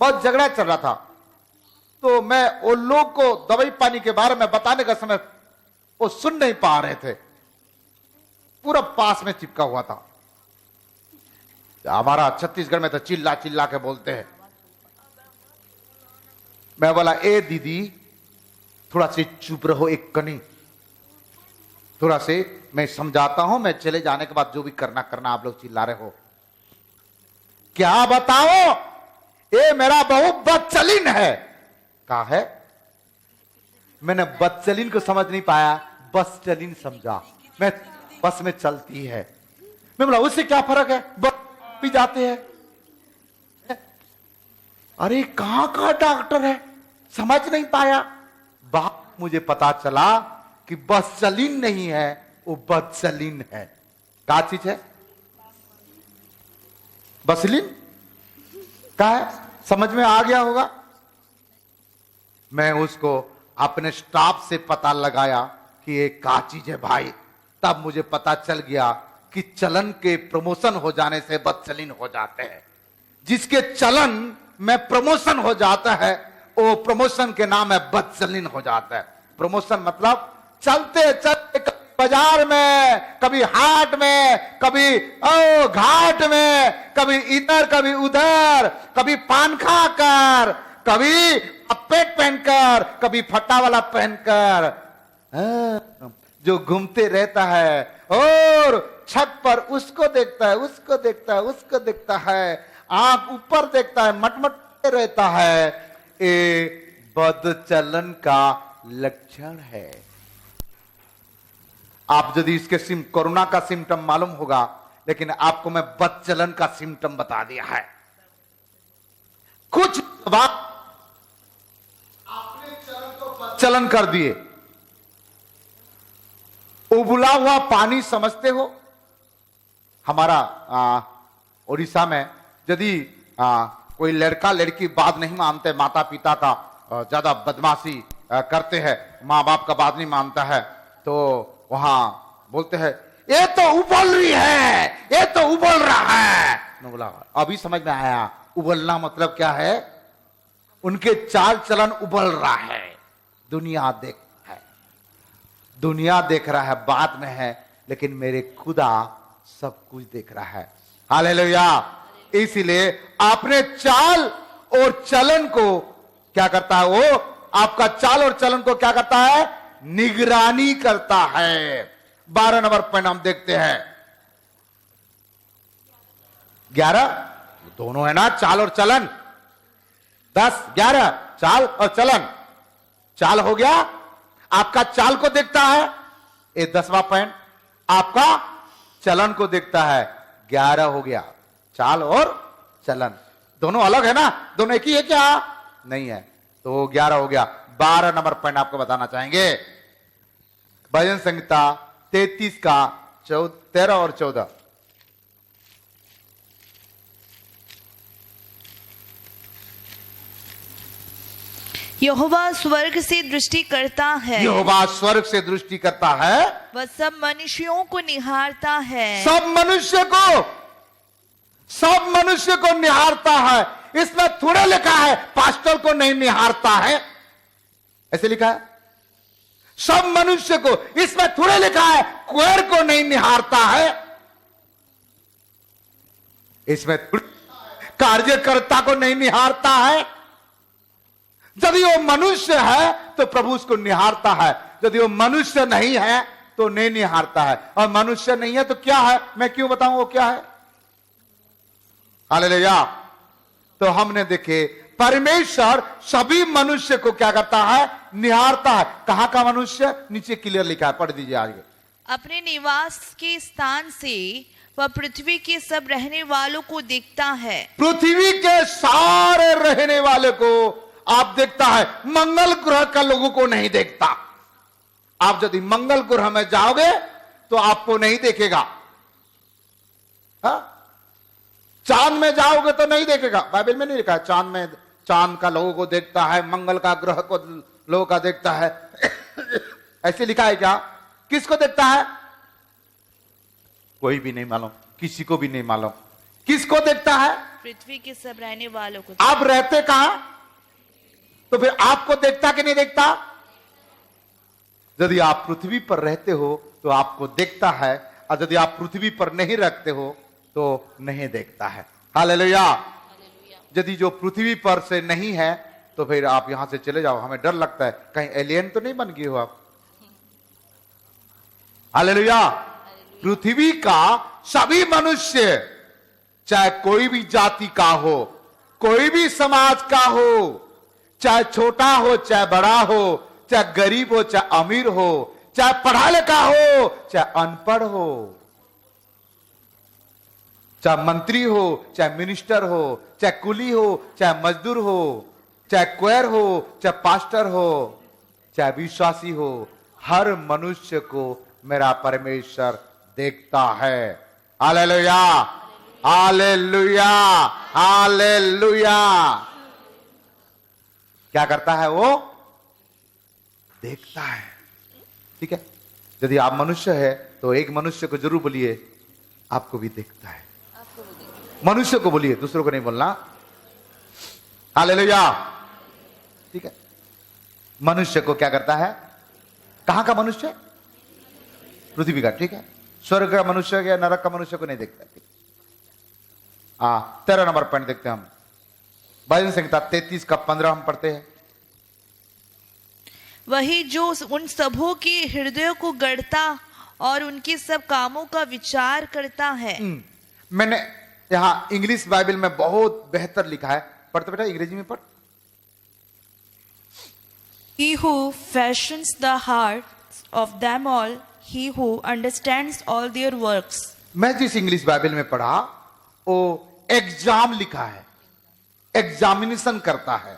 बहुत झगड़ा चल रहा था। तो मैं उन लोग को दवाई पानी के बारे में बताने का समय वो सुन नहीं पा रहे थे, पूरा पास में चिपका हुआ था। हमारा छत्तीसगढ़ में तो चिल्ला चिल्ला के बोलते हैं। मैं बोला, ए दीदी थोड़ा से चुप रहो, एक कनी थोड़ा से मैं समझाता हूं, मैं चले जाने के बाद जो भी करना करना, आप लोग चिल्ला रहे हो। क्या बताओ, ये मेरा बहू बदचलीन है। कहा है? मैंने बदचलीन को समझ नहीं पाया, बस चलीन समझा। मैं बस में चलती है। मैं बोला उससे क्या फर्क है, बस भी जाते हैं। अरे कहां का डॉक्टर है, समझ नहीं पाया। बात मुझे पता चला कि बदचलीन नहीं है, वो बदचलीन है। क्या चीज है? बसलीन क्या है? समझ में आ गया होगा। मैं उसको अपने स्टाफ से पता लगाया कि ये क्या चीज है भाई। तब मुझे पता चल गया कि चलन के प्रमोशन हो जाने से बदचलीन हो जाते हैं। जिसके चलन में प्रमोशन हो जाता है, वो प्रमोशन के नाम है बदचलीन हो जाता है। प्रमोशन मतलब चलते चलते बाजार में, कभी हाट में, कभी घाट में, कभी इधर कभी उधर, कभी पान खाकर, कभी पेट पहनकर, कभी फटा वाला पहनकर, जो घूमते रहता है और छत पर उसको देखता है, उसको देखता है, उसको देखता है, आंख ऊपर देखता है, मटमट रहता है। ये बदचलन का लक्षण है। आप यदि इसके कोरोना का सिम्टम मालूम होगा, लेकिन आपको मैं बदचलन का सिम्टम बता दिया है। कुछ बात आपने चलन को बदचलन कर दिए। उबला हुआ पानी समझते हो? हमारा उड़ीसा में यदि कोई लड़का लड़की बात नहीं मानते, माता पिता का ज्यादा बदमाशी करते हैं, माँ बाप का बात नहीं मानता है, तो वहां बोलते हैं ये तो उबल रही है, ये तो उबल रहा है। मैं बोला अभी समझ में आया, उबलना मतलब क्या है? उनके चाल चलन उबल रहा है। दुनिया देख रहा है, बात में है, लेकिन मेरे खुदा सब कुछ देख रहा है। हालेलुया। इसीलिए आपने चाल और चलन को क्या करता है? वो आपका चाल और चलन को क्या करता है? निगरानी करता है। 12 नंबर पॉइंट हम देखते हैं। 11 दोनों है ना, चाल और चलन। 10 11 चाल और चलन। चाल हो गया, आपका चाल को देखता है, ये 10वां पॉइंट। आपका चलन को देखता है, 11 हो गया। चाल और चलन दोनों अलग है ना, दोनों एक ही है क्या? नहीं है, तो 11 हो गया। 12 नंबर पॉइंट आपको बताना चाहेंगे। भजन संहिता 33 का 13 और 14। यहोवा स्वर्ग से दृष्टि करता है, यहोवा स्वर्ग से दृष्टि करता है, वह सब मनुष्यों को निहारता है। सब मनुष्य को निहारता है। इसमें थोड़ा लिखा है पास्टर को नहीं निहारता है, ऐसे लिखा है। सब मनुष्य को, इसमें थोड़ा लिखा है क्वेर को नहीं निहारता है। इसमें कार्यकर्ता को नहीं निहारता है। यदि वो मनुष्य है तो प्रभु उसको निहारता है, यदि वो मनुष्य नहीं है तो नहीं निहारता है। और मनुष्य नहीं है तो क्या है, मैं क्यों बताऊं वो क्या है? हालेलुया। तो हमने देखे परमेश्वर सभी मनुष्य को क्या करता है? निहारता है। कहां का मनुष्य? नीचे क्लियर लिखा है, पढ़ दीजिए आगे। अपने निवास के स्थान से वह पृथ्वी के सब रहने वालों को देखता है। पृथ्वी के सारे रहने वाले को आप देखता है, मंगल ग्रह का लोगों को नहीं देखता। आप यदि मंगल ग्रह में जाओगे तो आपको नहीं देखेगा। हाँ? चांद में जाओगे तो नहीं देखेगा। बाइबल में नहीं लिखा है चांद का लोगों को देखता है, मंगल का ग्रह को लोगों का देखता है। ऐसे लिखा है क्या? किसको देखता है? कोई भी नहीं मालूम, किसी को भी नहीं मालूम। किसको देखता है? पृथ्वी के सब रहने वालों को। आप रहते कहां? तो फिर आपको देखता कि नहीं देखता? यदि आप पृथ्वी पर रहते हो तो आपको देखता है, और यदि आप पृथ्वी पर नहीं रखते हो तो नहीं देखता है। हालेलुया। यदि जो पृथ्वी पर से नहीं है तो फिर आप यहां से चले जाओ। हमें डर लगता है कहीं एलियन तो नहीं बन गए हो आप। हालेलुया। पृथ्वी का सभी मनुष्य, चाहे कोई भी जाति का हो, कोई भी समाज का हो, चाहे छोटा हो चाहे बड़ा हो, चाहे गरीब हो चाहे अमीर हो, चाहे पढ़ा लिखा हो चाहे अनपढ़ हो, चाहे मंत्री हो चाहे मिनिस्टर हो, चाहे कुली हो चाहे मजदूर हो, चाहे क्वेर हो चाहे पास्टर हो, चाहे विश्वासी हो, हर मनुष्य को मेरा परमेश्वर देखता है। Hallelujah, hallelujah, hallelujah. क्या करता है वो? देखता है। ठीक है। यदि आप मनुष्य है तो एक मनुष्य को जरूर बोलिए आपको भी देखता है। मनुष्य को बोलिए, दूसरों को नहीं बोलना। हालेलुया। ठीक है। मनुष्य को क्या करता है? कहां का मनुष्य? पृथ्वी का। ठीक है। स्वर्ग का मनुष्य या नरक का मनुष्य को नहीं देखता। 13 नंबर पॉइंट देखते हैं हम। भजन संहिता 33 का 15 हम पढ़ते हैं। वही जो उन सबों के हृदयों को गढ़ता और उनके सब कामों का विचार करता है। मैंने यहां इंग्लिश बाइबल में बहुत बेहतर लिखा है। पढ़ते बेटा, अंग्रेजी में पढ़। He who fashions the hearts of them all, he who understands all their works. मैं जिस इंग्लिश बाइबल में पढ़ा वो एग्जाम लिखा है, एग्जामिनेशन करता है।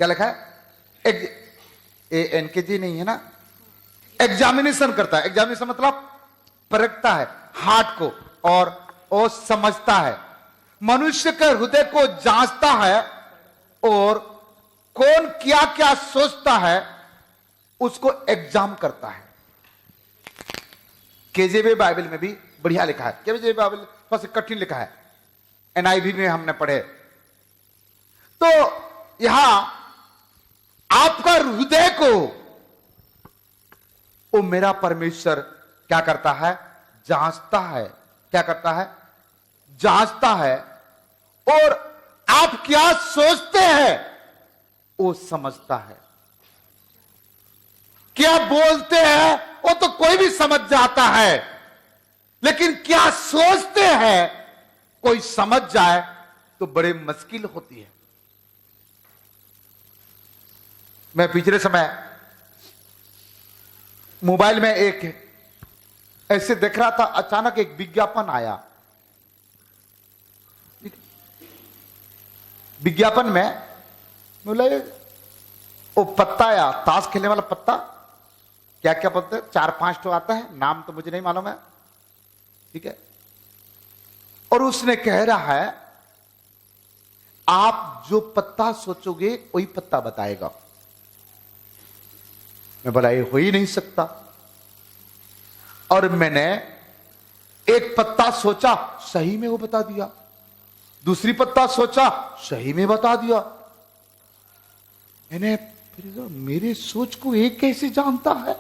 क्या लिखा है? एनकेजी नहीं है ना, एग्जामिनेशन करता है। एग्जामिनेशन मतलब परखता है हार्ट को और वो समझता है, मनुष्य के हृदय को जांचता है और कौन क्या क्या सोचता है उसको एग्जाम करता है। केजेवी बाइबल में भी बढ़िया लिखा है। केजेवी बाइबल थोड़ा सा कठिन लिखा है, एनआईवी में हमने पढ़े। तो यहां आपका हृदय को वो मेरा परमेश्वर क्या करता है? जांचता है। क्या करता है? जांचता है। और आप क्या सोचते हैं वो समझता है। क्या बोलते हैं वो तो कोई भी समझ जाता है, लेकिन क्या सोचते हैं कोई समझ जाए तो बड़े मुश्किल होती है। मैं पिछले समय मोबाइल में एक ऐसे देख रहा था, अचानक एक विज्ञापन आया। विज्ञापन में बोला वो पत्ता या ताश खेलने वाला पत्ता, क्या क्या पत्ते 4-5 तो आता है, नाम तो मुझे नहीं मालूम है। ठीक है। और उसने कह रहा है आप जो पत्ता सोचोगे वही पत्ता बताएगा। मैं बोला ये हो ही नहीं सकता। और मैंने एक पत्ता सोचा, सही में वो बता दिया। दूसरी पत्ता सोचा, सही में बता दिया। मैंने फिर मेरे सोच को एक कैसे जानता है?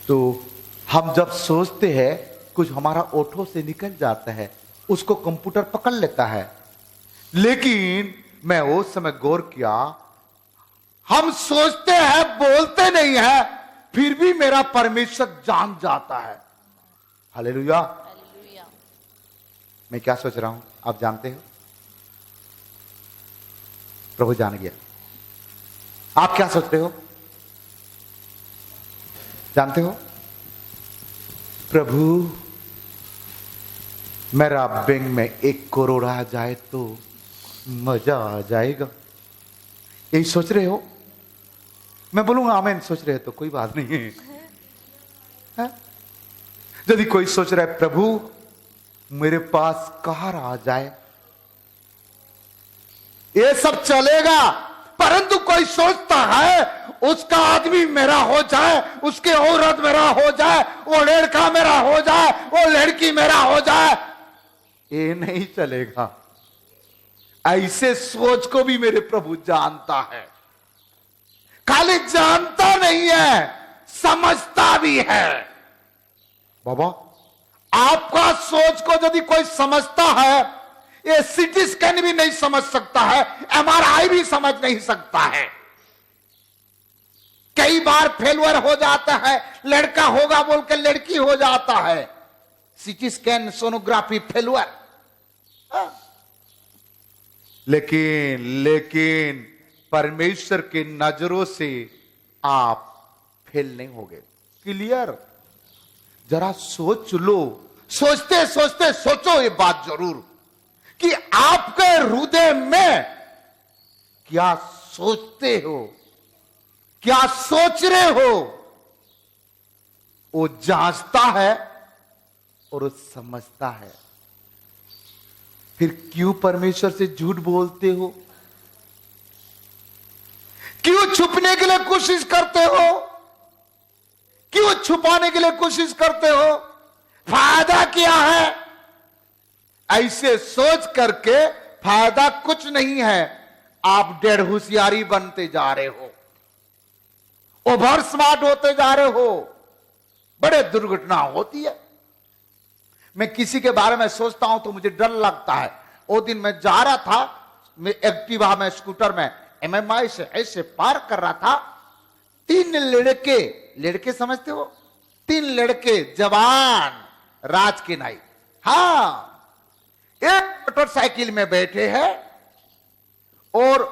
तो हम जब सोचते हैं कुछ हमारा ओठों से निकल जाता है, उसको कंप्यूटर पकड़ लेता है। लेकिन मैं उस समय गौर किया, हम सोचते हैं बोलते नहीं है, फिर भी मेरा परमेश्वर जान जाता है। हालेलुया। मैं क्या सोच रहा हूं आप जानते हो? प्रभु जान गया। आप क्या सोचते हो जानते हो? प्रभु मेरा बैंक में 1 करोड़ आ जाए तो मजा आ जाएगा। यही सोच रहे हो? मैं बोलूंगा आमीन, सोच रहे हो तो कोई बात नहीं है। है? यदि कोई सोच रहा है प्रभु मेरे पास कार आ जाए, ये सब चलेगा, परंतु कोई सोचता है उसका आदमी मेरा हो जाए, उसके औरत मेरा हो जाए, वो लड़का मेरा हो जाए, वो लड़की मेरा हो जाए, ये नहीं चलेगा। ऐसे सोच को भी मेरे प्रभु जानता है। खाली जानता नहीं है, समझता भी है। बाबा आपका सोच को यदि कोई समझता है, ये सीटी स्कैन भी नहीं समझ सकता है, MRI भी समझ नहीं सकता है। कई बार फेलुअर हो जाता है, लड़का होगा बोल के लड़की हो जाता है, सीटी स्कैन सोनोग्राफी फेलुअर। लेकिन परमेश्वर की नजरों से आप फेल नहीं होगे। क्लियर? जरा सोच लो, सोचते सोचते सोचो ये बात जरूर कि आपके हृदय में क्या सोचते हो, क्या सोच रहे हो, वो जांचता है और वो समझता है। फिर क्यों परमेश्वर से झूठ बोलते हो? क्यों छुपने के लिए कोशिश करते हो? क्यों छुपाने के लिए कोशिश करते हो? फायदा क्या है? ऐसे सोच करके फायदा कुछ नहीं है। आप डेढ़ होशियारी बनते जा रहे हो, ओवर स्मार्ट होते जा रहे हो, बड़े दुर्घटना होती है। मैं किसी के बारे में सोचता हूं तो मुझे डर लगता है। वो दिन मैं जा रहा था, मैं एक्टिवा में स्कूटर में MMI से ऐसे पार कर रहा था, 3 लड़के समझते हो, 3 लड़के जवान राज के नाई, हाँ, एक मोटरसाइकिल में बैठे हैं और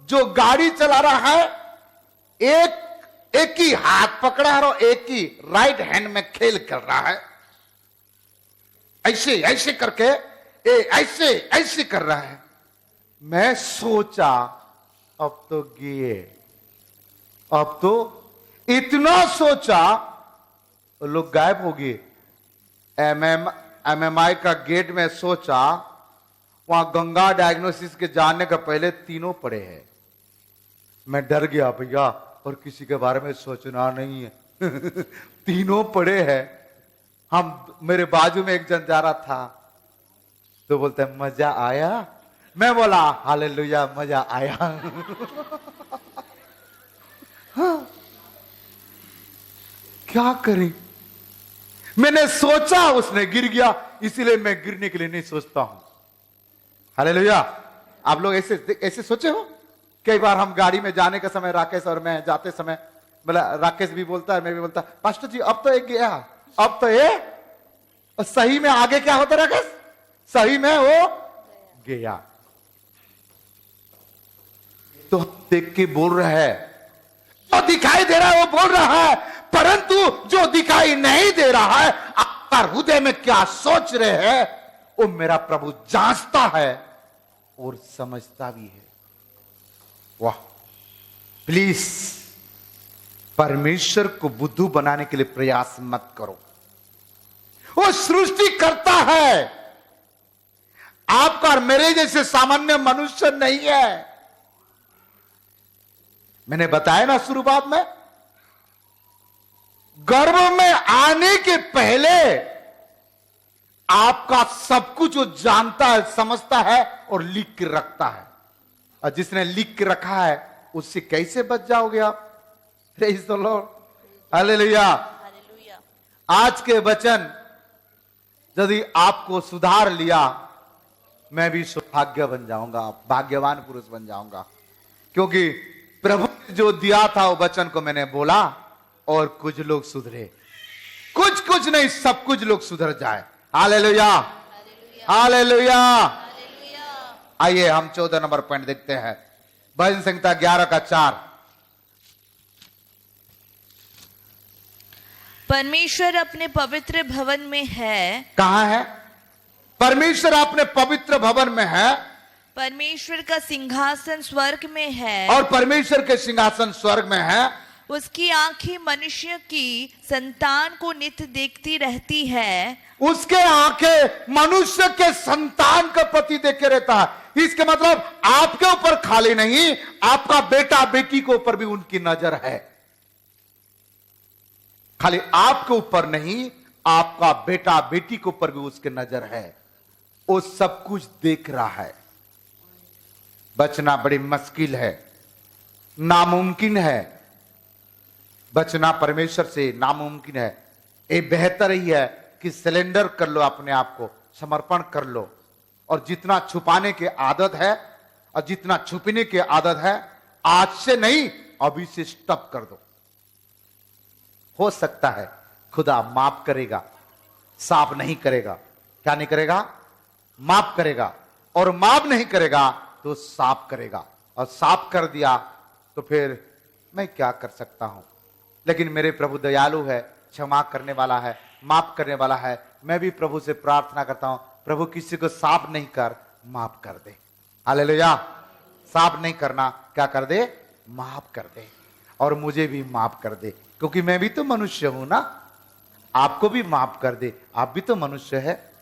जो गाड़ी चला रहा है एक ही हाथ पकड़ा है और एक ही राइट हैंड में खेल कर रहा है। ऐसे ऐसे करके ऐसे ऐसे कर रहा है। मैं सोचा अब तो गए, अब तो इतना सोचा लोग गायब हो गए। MMI का गेट में सोचा, वहां गंगा डायग्नोसिस के जाने का पहले तीनों पड़े हैं। मैं डर गया भैया, और किसी के बारे में सोचना नहीं है। तीनों पड़े हैं। मेरे बाजू में एक जन जा रहा था तो बोलते हैं मजा आया? मैं बोला हालेलुया मजा आया। हाँ, क्या करें? मैंने सोचा, उसने गिर गया, इसीलिए मैं गिरने के लिए नहीं सोचता हूं। हालेलुया। आप लोग ऐसे सोचे हो? कई बार हम गाड़ी में जाने के समय, राकेश और मैं जाते समय, मतलब राकेश भी बोलता है, मैं भी बोलता, पास्टर जी अब तो एक गया, अब तो ये, और सही में आगे क्या होता राकेश? सही में वो गया। तो देख के बोल रहा है, जो दिखाई दे रहा है वो बोल रहा है, परंतु जो दिखाई नहीं दे रहा है, आपका हृदय में क्या सोच रहे हैं, वो मेरा प्रभु जांचता है और समझता भी है। वाह! प्लीज परमेश्वर को बुद्धू बनाने के लिए प्रयास मत करो। वो सृष्टि करता है, आपका और मेरे जैसे सामान्य मनुष्य नहीं है। मैंने बताया ना शुरुआत में, गर्भ में आने के पहले आपका सब कुछ वो जानता है, समझता है और लिख के रखता है। और जिसने लिख के रखा है उससे कैसे बच जाओगे आप? Praise the Lord, hallelujah. आज के वचन यदि आपको सुधार लिया, मैं भी सौभाग्य बन जाऊंगा, भाग्यवान पुरुष बन जाऊंगा, क्योंकि प्रभु ने जो दिया था वो वचन को मैंने बोला और कुछ लोग सुधरे, कुछ नहीं, सब कुछ लोग सुधर जाए। Hallelujah, hallelujah. आइए हम 14 नंबर पॉइंट देखते हैं, भजन संहिता 11:4। परमेश्वर अपने पवित्र भवन में है। कहां है? परमेश्वर अपने पवित्र भवन में है। परमेश्वर का सिंहासन स्वर्ग में है। और परमेश्वर के सिंहासन स्वर्ग में है। उसकी आंखें मनुष्य की संतान को नित्य देखती रहती है। उसके आंखें मनुष्य के संतान के प्रति देखे रहता है। इसके मतलब आपके ऊपर खाली नहीं, आपका बेटा बेटी के ऊपर भी उनकी नजर है। खाली आपके ऊपर नहीं, आपका बेटा बेटी के ऊपर भी उसकी नजर है। वो सब कुछ देख रहा है। बचना बड़ी मुश्किल है, नामुमकिन है। बचना परमेश्वर से नामुमकिन है। ये बेहतर ही है कि सिलेंडर कर लो, अपने आप को समर्पण कर लो। और जितना छुपाने की आदत है और जितना छुपने की आदत है, आज से नहीं अभी से स्टॉप कर दो। हो सकता है खुदा माफ करेगा, साफ नहीं करेगा। क्या नहीं करेगा? माफ करेगा। और माफ नहीं करेगा तो साफ करेगा। और साफ कर दिया तो फिर मैं क्या कर सकता हूं। लेकिन मेरे प्रभु दयालु है, क्षमा करने वाला है, माफ करने वाला है। मैं भी प्रभु से प्रार्थना करता हूं, प्रभु किसी को साफ नहीं कर, माफ कर दे। हालेलुया। साफ नहीं करना, क्या कर दे? माफ कर दे। और मुझे भी माफ कर दे, क्योंकि मैं भी तो मनुष्य हूं ना। आपको भी माफ कर दे, आप भी तो मनुष्य है।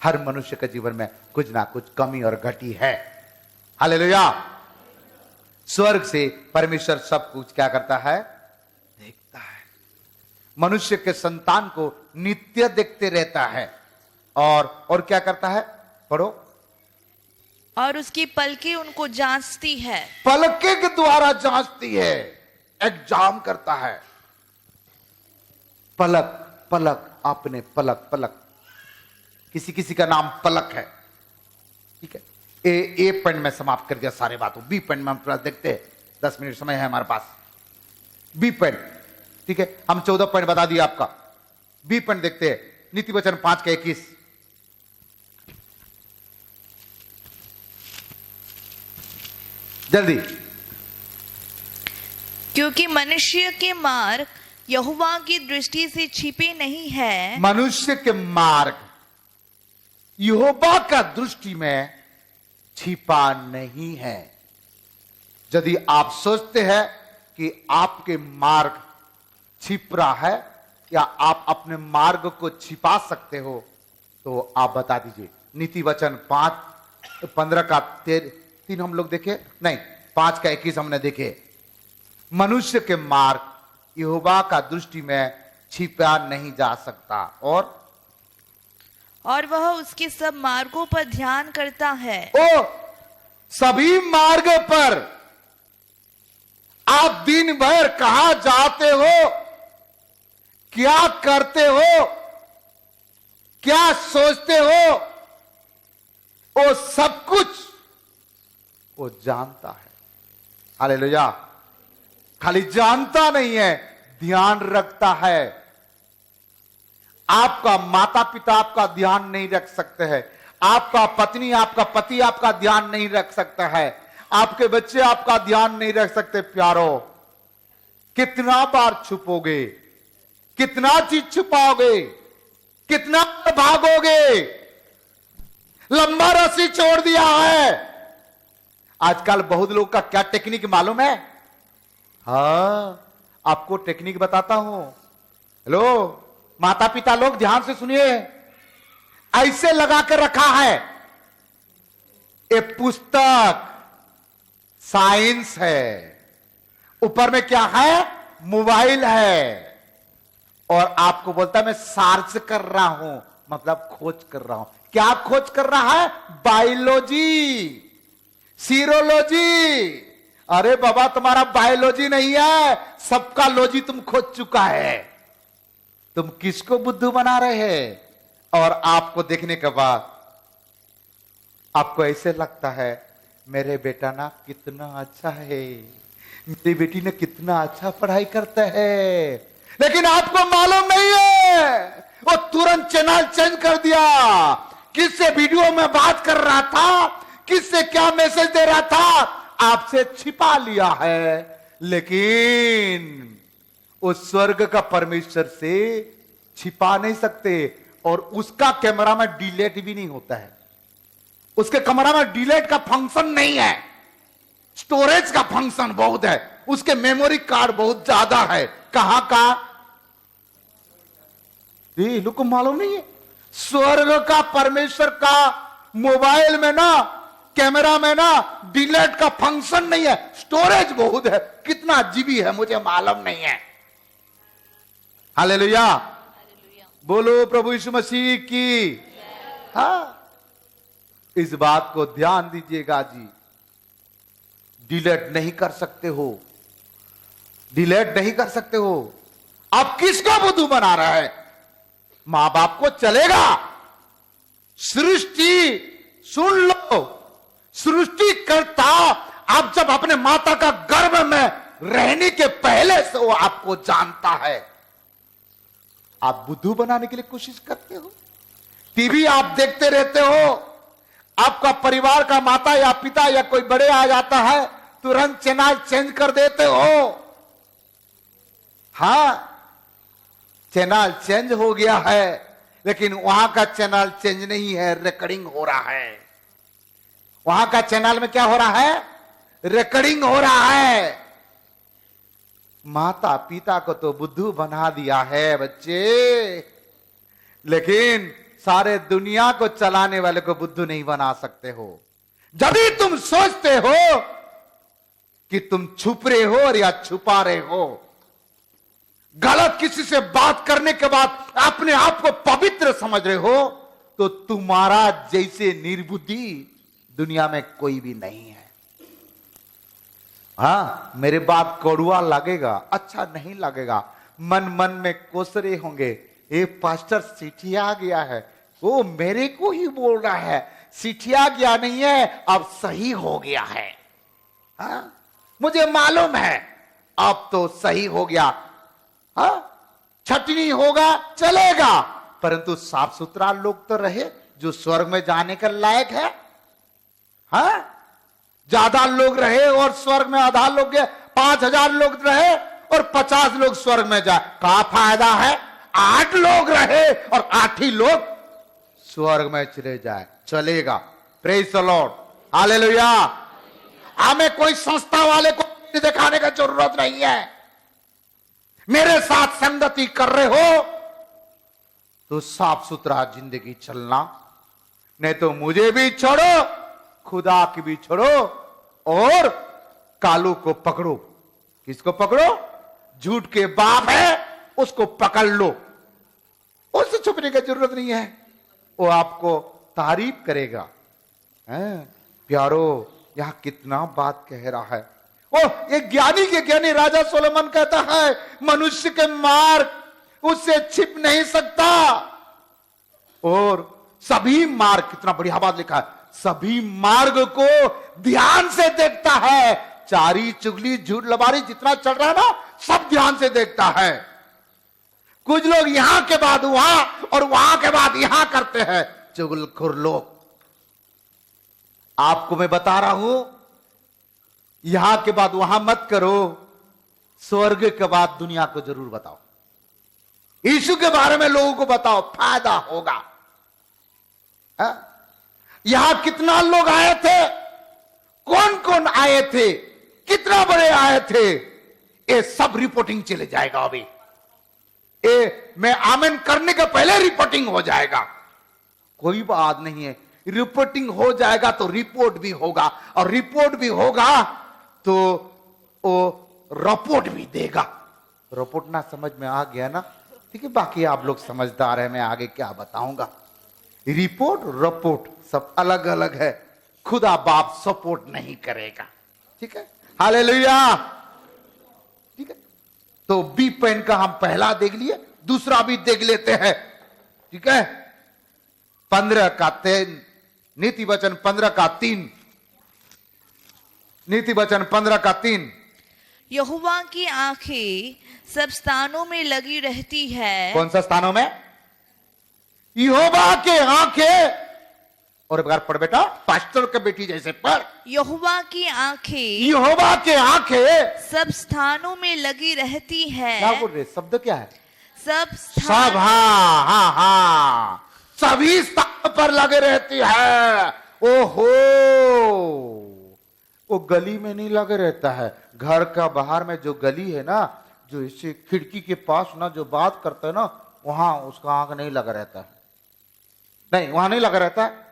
हर मनुष्य के जीवन में कुछ ना कुछ कमी और घटी है। हालेलुया। स्वर्ग से परमेश्वर सब कुछ क्या करता है? देखता है। मनुष्य के संतान को नित्य देखते रहता है। और क्या करता है? पढ़ो। और उसकी पलकें उनको जांचती है। पलके के द्वारा जांचती है, एग्जाम करता है। पलक पलक, आपने पलक पलक, किसी किसी का नाम पलक है। ठीक है, ए पॉइंट में समाप्त कर दिया सारे बातों। बी पॉइंट में हम थोड़ा देखते हैं, 10 मिनट समय है हमारे पास। बी पॉइंट, ठीक है, हम 14 पॉइंट बता दिए आपका। बी पॉइंट देखते हैं, नीति वचन 5:21। जल्दी। क्योंकि मनुष्य के मार्ग यहोवा की दृष्टि से छिपे नहीं है। मनुष्य के मार्ग यहोवा का दृष्टि में छिपा नहीं है। यदि आप सोचते हैं कि आपके मार्ग छिप रहा है या आप अपने मार्ग को छिपा सकते हो, तो आप बता दीजिए। नीति वचन 5:15-3 हम लोग देखे नहीं, 5:21 हमने देखे। मनुष्य के मार्ग यहोवा का दृष्टि में छिपा नहीं जा सकता। और वह उसके सब मार्गों पर ध्यान करता है। सभी मार्ग पर आप दिन भर कहां जाते हो, क्या करते हो, क्या सोचते हो, वो सब कुछ वो जानता है। हालेलुया। खाली जानता नहीं है, ध्यान रखता है। आपका माता पिता आपका ध्यान नहीं रख सकते हैं। आपका पत्नी, आपका पति आपका ध्यान नहीं रख सकता है। आपके बच्चे आपका ध्यान नहीं रख सकते। प्यारो, कितना बार छुपोगे, कितना चीज छुपाओगे, कितना भागोगे। लंबा रस्सी छोड़ दिया है। आजकल बहुत लोग का क्या टेक्निक मालूम है? हाँ, आपको टेक्निक बताता हूं। हेलो माता पिता लोग, ध्यान से सुनिए। ऐसे लगा कर रखा है, ये पुस्तक साइंस है, ऊपर में क्या है? मोबाइल है। और आपको बोलता है मैं सर्च कर रहा हूं, मतलब खोज कर रहा हूं। क्या खोज कर रहा है? Biology, serology. अरे बाबा, तुम्हारा बायोलॉजी नहीं है, सबका लॉजी तुम खोज चुका है। तुम किसको बुद्धू बना रहे हैं? और आपको देखने के बाद आपको ऐसे लगता है मेरे बेटा ना कितना अच्छा है, मेरी बेटी ने कितना अच्छा पढ़ाई करता है। लेकिन आपको मालूम नहीं है, वो तुरंत चैनल चेंज कर दिया। किससे वीडियो में बात कर रहा था, किससे क्या मैसेज दे रहा था, आपसे छिपा लिया है। लेकिन उस स्वर्ग का परमेश्वर से छिपा नहीं सकते। और उसका कैमरा में डिलीट भी नहीं होता है। उसके कैमरा में डिलीट का फंक्शन नहीं है। स्टोरेज का फंक्शन बहुत है, उसके मेमोरी कार्ड बहुत ज्यादा है। कहां का? ये लोग को मालूम नहीं है। स्वर्ग का, परमेश्वर का मोबाइल में ना, कैमरा में ना डिलीट का फंक्शन नहीं है, स्टोरेज बहुत है। कितना जीबी है मुझे मालूम नहीं है। हालेलुया, बोलो प्रभु यीशु मसीह की। हाँ, इस बात को ध्यान दीजिएगा जी। डिलीट नहीं कर सकते हो, डिलीट नहीं कर सकते हो। आप किसको बुद्धू बना रहा है? मां बाप को चलेगा। सृष्टि सुन लो, सृष्टि करता आप जब अपने माता का गर्भ में रहने के पहले से वो आपको जानता है। आप बुद्धू बनाने के लिए कोशिश करते हो। टीवी आप देखते रहते हो, आपका परिवार का माता या पिता या कोई बड़े आ जाता है, तुरंत चैनल चेंज कर देते हो। हां, चैनल चेंज हो गया है, लेकिन वहां का चैनल चेंज नहीं है, रिकॉर्डिंग हो रहा है। वहां का चैनल में क्या हो रहा है? रिकॉर्डिंग हो रहा है। माता पिता को तो बुद्धू बना दिया है बच्चे, लेकिन सारे दुनिया को चलाने वाले को बुद्धू नहीं बना सकते हो। जब भी तुम सोचते हो कि तुम छुप रहे हो और या छुपा रहे हो, गलत किसी से बात करने के बाद अपने आप को पवित्र समझ रहे हो, तो तुम्हारा जैसे निर्बुद्धि दुनिया में कोई भी नहीं है। हां, मेरे बात कड़वा लगेगा, अच्छा नहीं लगेगा, मन मन में कोस रहे होंगे, ये पास्टर सिठिया गया है, वो मेरे को ही बोल रहा है। सिठिया गया नहीं है, अब सही हो गया है। हां, मुझे मालूम है अब तो सही हो गया। हाँ, छटनी होगा चलेगा, परंतु साफ सुथरा लोग तो रहे जो स्वर्ग में जाने के लायक है। हाँ, ज्यादा लोग रहे और स्वर्ग में आधा लोग गए, 5000 लोग रहे और 50 लोग स्वर्ग में जाए, क्या फायदा है? 8 लोग रहे और 8 ही लोग स्वर्ग में चले जाए, चलेगा। Praise the Lord, hallelujah. हमें कोई संस्था वाले को दिखाने की जरूरत नहीं है। मेरे साथ संगति कर रहे हो तो साफ सुथरा जिंदगी चलना, नहीं तो मुझे भी छोड़ो, खुदा की भी छोड़ो और कालू को पकड़ो। किसको पकड़ो? झूठ के बाप है उसको पकड़ लो, उससे छुपने की जरूरत नहीं है, वो आपको तारीफ करेगा। प्यारो, यहां कितना बात कह रहा है। ओ, ये ज्ञानी के ज्ञानी राजा सोलोमन कहता है, मनुष्य के मार्ग उससे छिप नहीं सकता, और सभी मार्ग, कितना बढ़िया बात लिखा है, सभी मार्ग को ध्यान से देखता है। चारी चुगली झूठ लबारी जितना चल रहा है ना, सब ध्यान से देखता है। कुछ लोग यहां के बाद वहां और वहां के बाद यहां करते हैं, चुगलखोर लोग। आपको मैं बता रहा हूं, यहां के बाद वहां मत करो, स्वर्ग के बाद दुनिया को जरूर बताओ, यीशु के बारे में लोगों को बताओ, फायदा होगा। यहां कितना लोग आए थे, कौन कौन आए थे, कितना बड़े आए थे, ये सब रिपोर्टिंग चले जाएगा। अभी मैं आमेन करने के पहले रिपोर्टिंग हो जाएगा, कोई बात नहीं है। रिपोर्टिंग हो जाएगा तो रिपोर्ट भी होगा, और रिपोर्ट भी होगा तो वो रिपोर्ट भी देगा। रिपोर्ट ना समझ में आ गया ना, ठीक है, बाकी आप लोग समझदार है, मैं आगे क्या बताऊंगा। रिपोर्ट रिपोर्ट सब अलग अलग है, खुदा बाप सपोर्ट नहीं करेगा, ठीक है, हालेलुया। ठीक है, तो बी पेन का हम पहला देख लिए, दूसरा भी देख लेते हैं, ठीक है। 15 का 3, नीति वचन 15 का 3, नीति वचन 15 का 3। यहोवा की आंखें सब स्थानों में लगी रहती है। कौन सा स्थानों में? यहोवा के आंखें, और एक बार पढ़ बेटा, पास्टर के बेटी जैसे पढ़। यहोवा की आंखें, यहोवा के आंखें सब स्थानों में लगी रहती है। क्या बोल रहे, शब्द क्या है? सब सब, हाँ हाँ हाँ, सभी स्थान पर लगे रहती है। ओहो, वो गली में नहीं लगे रहता है, घर का बाहर में जो गली है ना, जो इसे खिड़की के पास ना जो बात करता है ना, वहां उसका आंख नहीं लगा रहता है। नहीं, वहां नहीं लगा रहता है।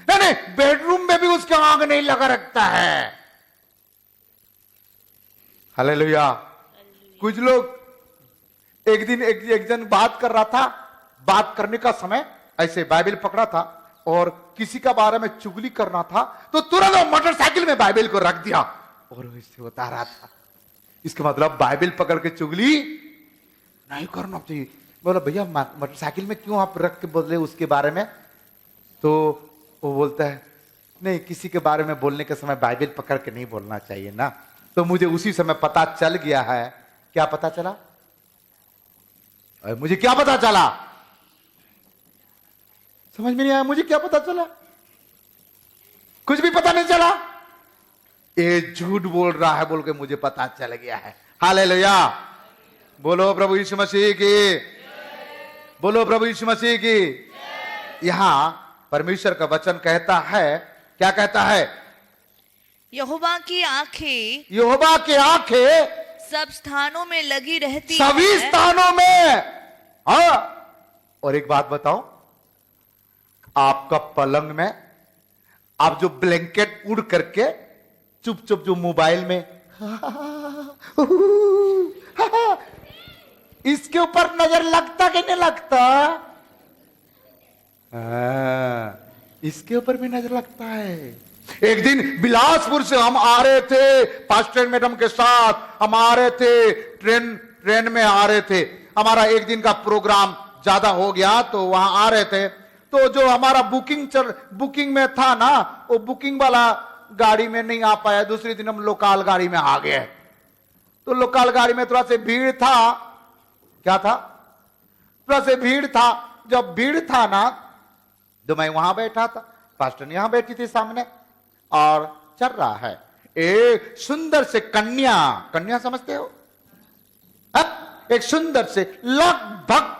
नहीं नहीं, बेडरूम में भी उसका आंख नहीं लगा रखता है। हालेलुया। कुछ लोग एक दिन एक जन बात कर रहा था, बात करने का समय ऐसे बाइबल पकड़ा था और किसी का बारे में चुगली करना था, तो तुरंत वो मोटरसाइकिल में बाइबल को रख दिया और इसे बता रहा था। इसका मतलब बाइबल पकड़ के चुगली नहीं करना चाहिए। बोला भैया मोटरसाइकिल में क्यों आप रख के बोले उसके बारे में? तो वो बोलता है नहीं, किसी के बारे में बोलने के समय बाइबल पकड़ के नहीं बोलना चाहिए ना। तो मुझे उसी समय पता चल गया है। क्या पता चला? मुझे क्या पता चला? समझ में नहीं आया। मुझे क्या पता चला? कुछ भी पता नहीं चला। ये झूठ बोल रहा है बोल के मुझे पता चल गया है। हालेलुया। बोलो प्रभु यीशु मसीह की, बोलो प्रभु यीशु मसीह की। यहां परमेश्वर का वचन कहता है, क्या कहता है? यहोवा की आंखें, यहोवा की आंखें सब स्थानों में लगी रहती सभी है। स्थानों में। हाँ, और एक बात बताओ, आपका पलंग में आप जो ब्लैंकेट उड़ करके चुप चुप जो मोबाइल में इसके ऊपर नजर लगता कि नहीं लगता? इसके ऊपर भी नजर लगता है। एक दिन बिलासपुर से हम आ रहे थे, पास्टर मैडम के साथ हम आ रहे थे, ट्रेन में आ रहे थे। हमारा एक दिन का प्रोग्राम ज्यादा हो गया तो वहां आ रहे थे। तो जो हमारा बुकिंग में था ना, वो बुकिंग वाला गाड़ी में नहीं आ पाया। दूसरे दिन हम लोकल गाड़ी में आ गए। तो लोकल गाड़ी में थोड़ा सा भीड़ था। क्या था? थोड़ा सा भीड़ था। जब भीड़ था ना, तो मैं वहां बैठा था, पास्टर यहां बैठी थी सामने, और चल रहा है एक सुंदर से कन्या समझते हो? एक सुंदर से लगभग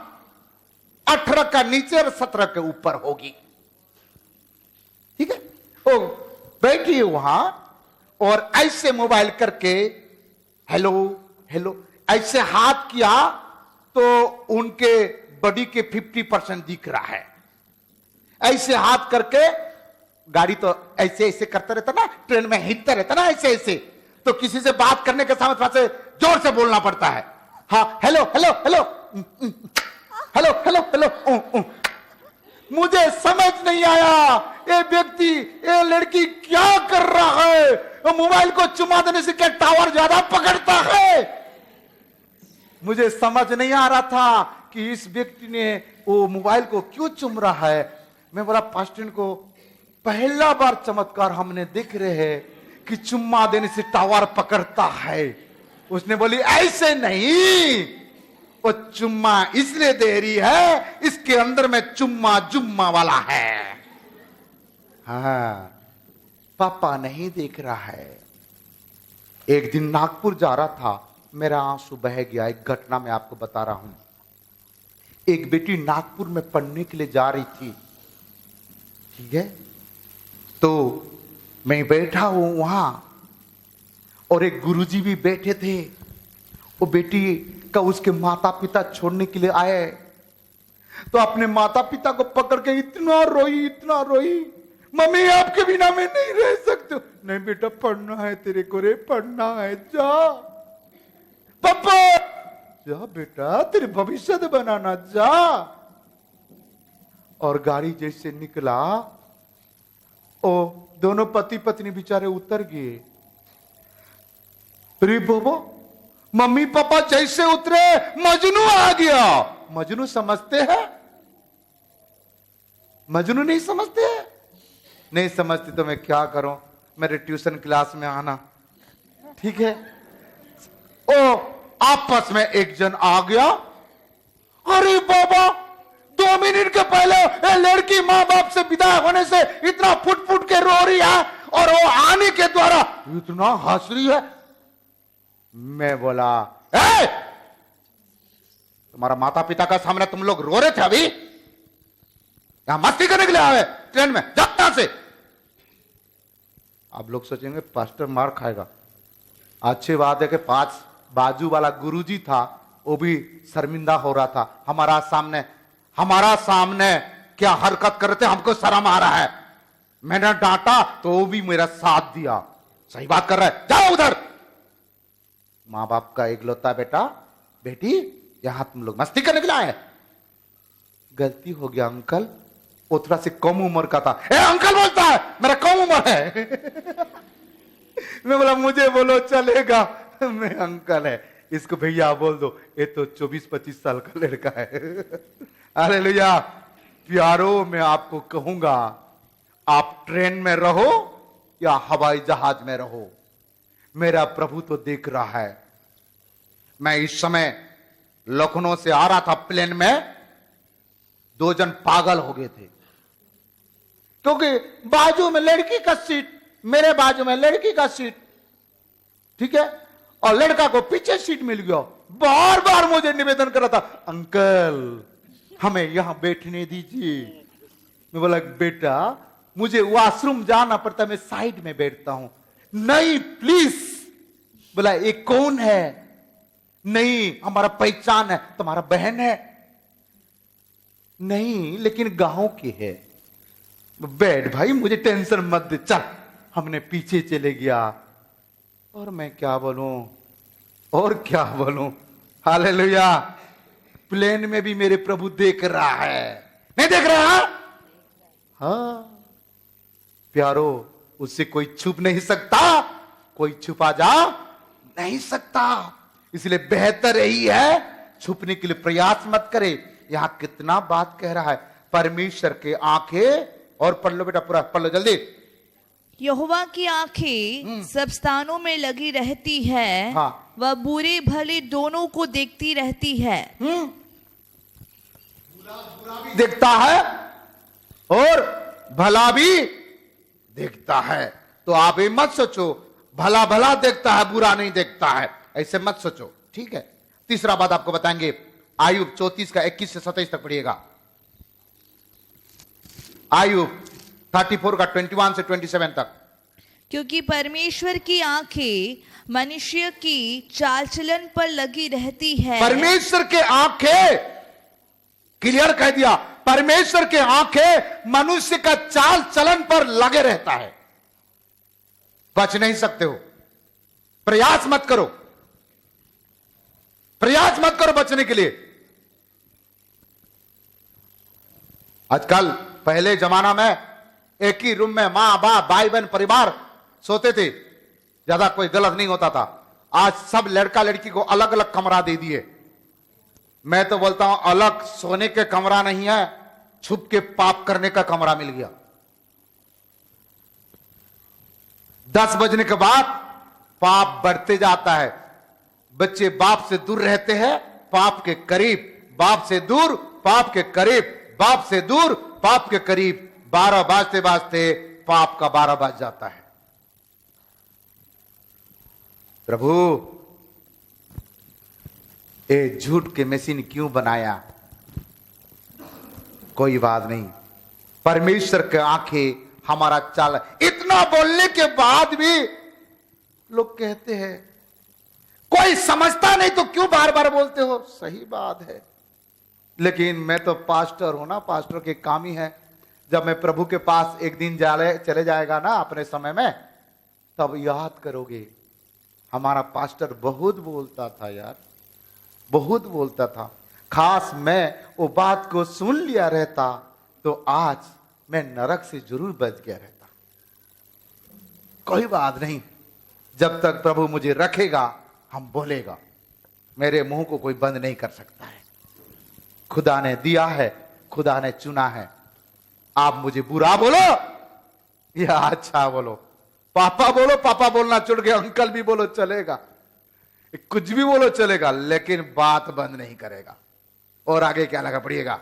18 का नीचे और 17 के ऊपर होगी। ठीक है, वो बैठी है वहां और ऐसे मोबाइल करके हेलो हेलो ऐसे हाथ किया तो उनके बॉडी के 50% दिख रहा है। ऐसे हाथ करके, गाड़ी तो ऐसे ऐसे करता रहता ना, ट्रेन में हिलता रहता ना ऐसे ऐसे, तो किसी से बात करने के समय थोड़ा से जोर से बोलना पड़ता है। हाँ, hello hello hello hello hello hello. मुझे समझ नहीं आया ये व्यक्ति, ये लड़की क्या कर रहा है। वो मोबाइल को चुमा देने से क्या टावर ज्यादा पकड़ता है? मुझे समझ नहीं आ रहा था कि इस व्यक्ति ने वो मोबाइल को क्यों चुम रहा है। मैं बोला पास्टर को, पहला बार चमत्कार हमने देख रहे हैं कि चुम्मा देने से टावर पकड़ता है। उसने बोली ऐसे नहीं, वो चुम्मा इसलिए दे रही है, इसके अंदर में चुम्मा जुम्मा वाला है। हाँ, पापा नहीं देख रहा है। एक दिन नागपुर जा रहा था, मेरा आंसू बह गया। एक घटना मैं आपको बता रहा हूं। एक बेटी नागपुर में पढ़ने के लिए जा रही थी। ठीक है, तो मैं बैठा हूं वहां और एक गुरुजी भी बैठे थे। वो बेटी का उसके माता पिता छोड़ने के लिए आए, तो अपने माता पिता को पकड़ के इतना रोई, मम्मी आपके बिना मैं नहीं रह सकती। नहीं बेटा, पढ़ना है तेरे को, रे पढ़ना है, जा पापा, जा बेटा, तेरे भविष्य बनाना, जा। और गाड़ी जैसे निकला, ओ दोनों पति पत्नी बेचारे उतर गए। अरे बाबा, मम्मी पापा जैसे उतरे मजनू आ गया। मजनू समझते हैं? मजनू नहीं समझते हैं? नहीं समझते तो मैं क्या करूं, मेरे ट्यूशन क्लास में आना। ठीक है, ओ आपस में एक जन आ गया। अरे बाबा, 2 मिनट के पहले ये लड़की मां बाप से विदा होने से इतना फुट फुट के रो रही है और वो आने के द्वारा इतना हंस रही है। मैं बोला, ए! तुम्हारा माता पिता का सामने तुम लोग रो रहे थे, अभी यहां मस्ती करने के लिए आए ट्रेन में, जाता से। आप लोग सोचेंगे पास्टर मार खाएगा। अच्छी बात है कि 5 बाजू वाला गुरुजी था, वो भी शर्मिंदा हो रहा था हमारा सामने क्या हरकत कर रहे थे, हमको शर्म आ रहा है। मैंने डांटा तो वो भी मेरा साथ दिया, सही बात कर रहा है, जाओ उधर। मां बाप का इकलौता बेटा बेटी यहां तुम लोग मस्ती करने के लिए आए। गलती हो गया अंकल, वो थोड़ा से कम उम्र का था। ए अंकल बोलता है, मेरा कम उम्र है। मैं बोला मुझे बोलो चलेगा, मैं अंकल है, इसको भैया बोल दो, ये तो 24-25 साल का लड़का है। हालेलुया। प्यारो, मैं आपको कहूंगा, आप ट्रेन में रहो या हवाई जहाज में रहो, मेरा प्रभु तो देख रहा है। मैं इस समय लखनऊ से आ रहा था प्लेन में, 2 जन पागल हो गए थे, क्योंकि बाजू में लड़की का सीट, मेरे बाजू में लड़की का सीट, ठीक है, और लड़का को पीछे सीट मिल गया। बार बार मुझे निवेदन कर रहा था, अंकल हमें यहां बैठने दीजिए। मैं बोला बेटा मुझे वॉशरूम जाना पड़ता है, मैं साइड में बैठता हूं। नहीं प्लीज। बोला ये कौन है? नहीं हमारा पहचान है, तुम्हारा बहन है। नहीं लेकिन गांव की है। बैठ भाई, मुझे टेंशन मत दे, चल। हमने पीछे चले गया, और मैं क्या बोलूं, हालेलुया। प्लेन में भी मेरे प्रभु देख रहा है, नहीं देख रहा? हाँ प्यारो, उससे कोई छुप नहीं सकता, कोई छुपा जा नहीं सकता। इसलिए बेहतर यही है, छुपने के लिए प्रयास मत करे। यहां कितना बात कह रहा है, परमेश्वर के आंखें, और पढ़ लो बेटा पूरा पढ़ लो जल्दी। यहोवा की आंखें सब स्थानों में लगी रहती है, हाँ। वह बुरे भले दोनों को देखती रहती है। बुरा भी देखता है और भला भी देखता है। तो आप ये मत सोचो भला भला देखता है बुरा नहीं देखता है, ऐसे मत सोचो, ठीक है। तीसरा बात आपको बताएंगे, आयुब 34 का 21 से 27 तक पढ़िएगा। आयुब 34 का 21 से 27 तक। क्योंकि परमेश्वर की आंखें मनुष्य की चाल चलन पर लगी रहती है। परमेश्वर के आंखें, क्लियर कह दिया, परमेश्वर के आंखें मनुष्य का चाल चलन पर लगे रहता है। बच नहीं सकते हो, प्रयास मत करो बचने के लिए। आजकल, पहले जमाना में एक ही रूम में मां बाप भाई बहन परिवार सोते थे, ज्यादा कोई गलत नहीं होता था। आज सब लड़का लड़की को अलग अलग कमरा दे दिए। मैं तो बोलता हूं अलग सोने के कमरा नहीं है, छुप के पाप करने का कमरा मिल गया। 10 बजने के बाद पाप बढ़ते जाता है, बच्चे बाप से दूर रहते हैं, पाप के करीब, बाप से दूर पाप के करीब, बाप से दूर पाप के करीब। 12 बाजते बाजते पाप का 12 बज जाता है। प्रभु ये झूठ के मशीन क्यों बनाया? कोई बात नहीं, परमेश्वर के आंखें हमारा चाल। इतना बोलने के बाद भी लोग कहते हैं कोई समझता नहीं तो क्यों बार बार बोलते हो? सही बात है, लेकिन मैं तो पास्टर हूं ना, पास्टर के काम ही है। जब मैं प्रभु के पास एक दिन चले जाएगा ना अपने समय में, तब याद करोगे हमारा पास्टर बहुत बोलता था यार, बहुत बोलता था। खास मैं वो बात को सुन लिया रहता तो आज मैं नरक से जरूर बच गया रहता। कोई बात नहीं, जब तक प्रभु मुझे रखेगा हम बोलेगा, मेरे मुंह को कोई बंद नहीं कर सकता है। खुदा ने दिया है, खुदा ने चुना है। आप मुझे बुरा बोलो या अच्छा बोलो, पापा बोलो, पापा बोलना छूट गया, अंकल भी बोलो चलेगा, कुछ भी बोलो चलेगा, लेकिन बात बंद नहीं करेगा। और आगे क्या लगा पढ़िएगा,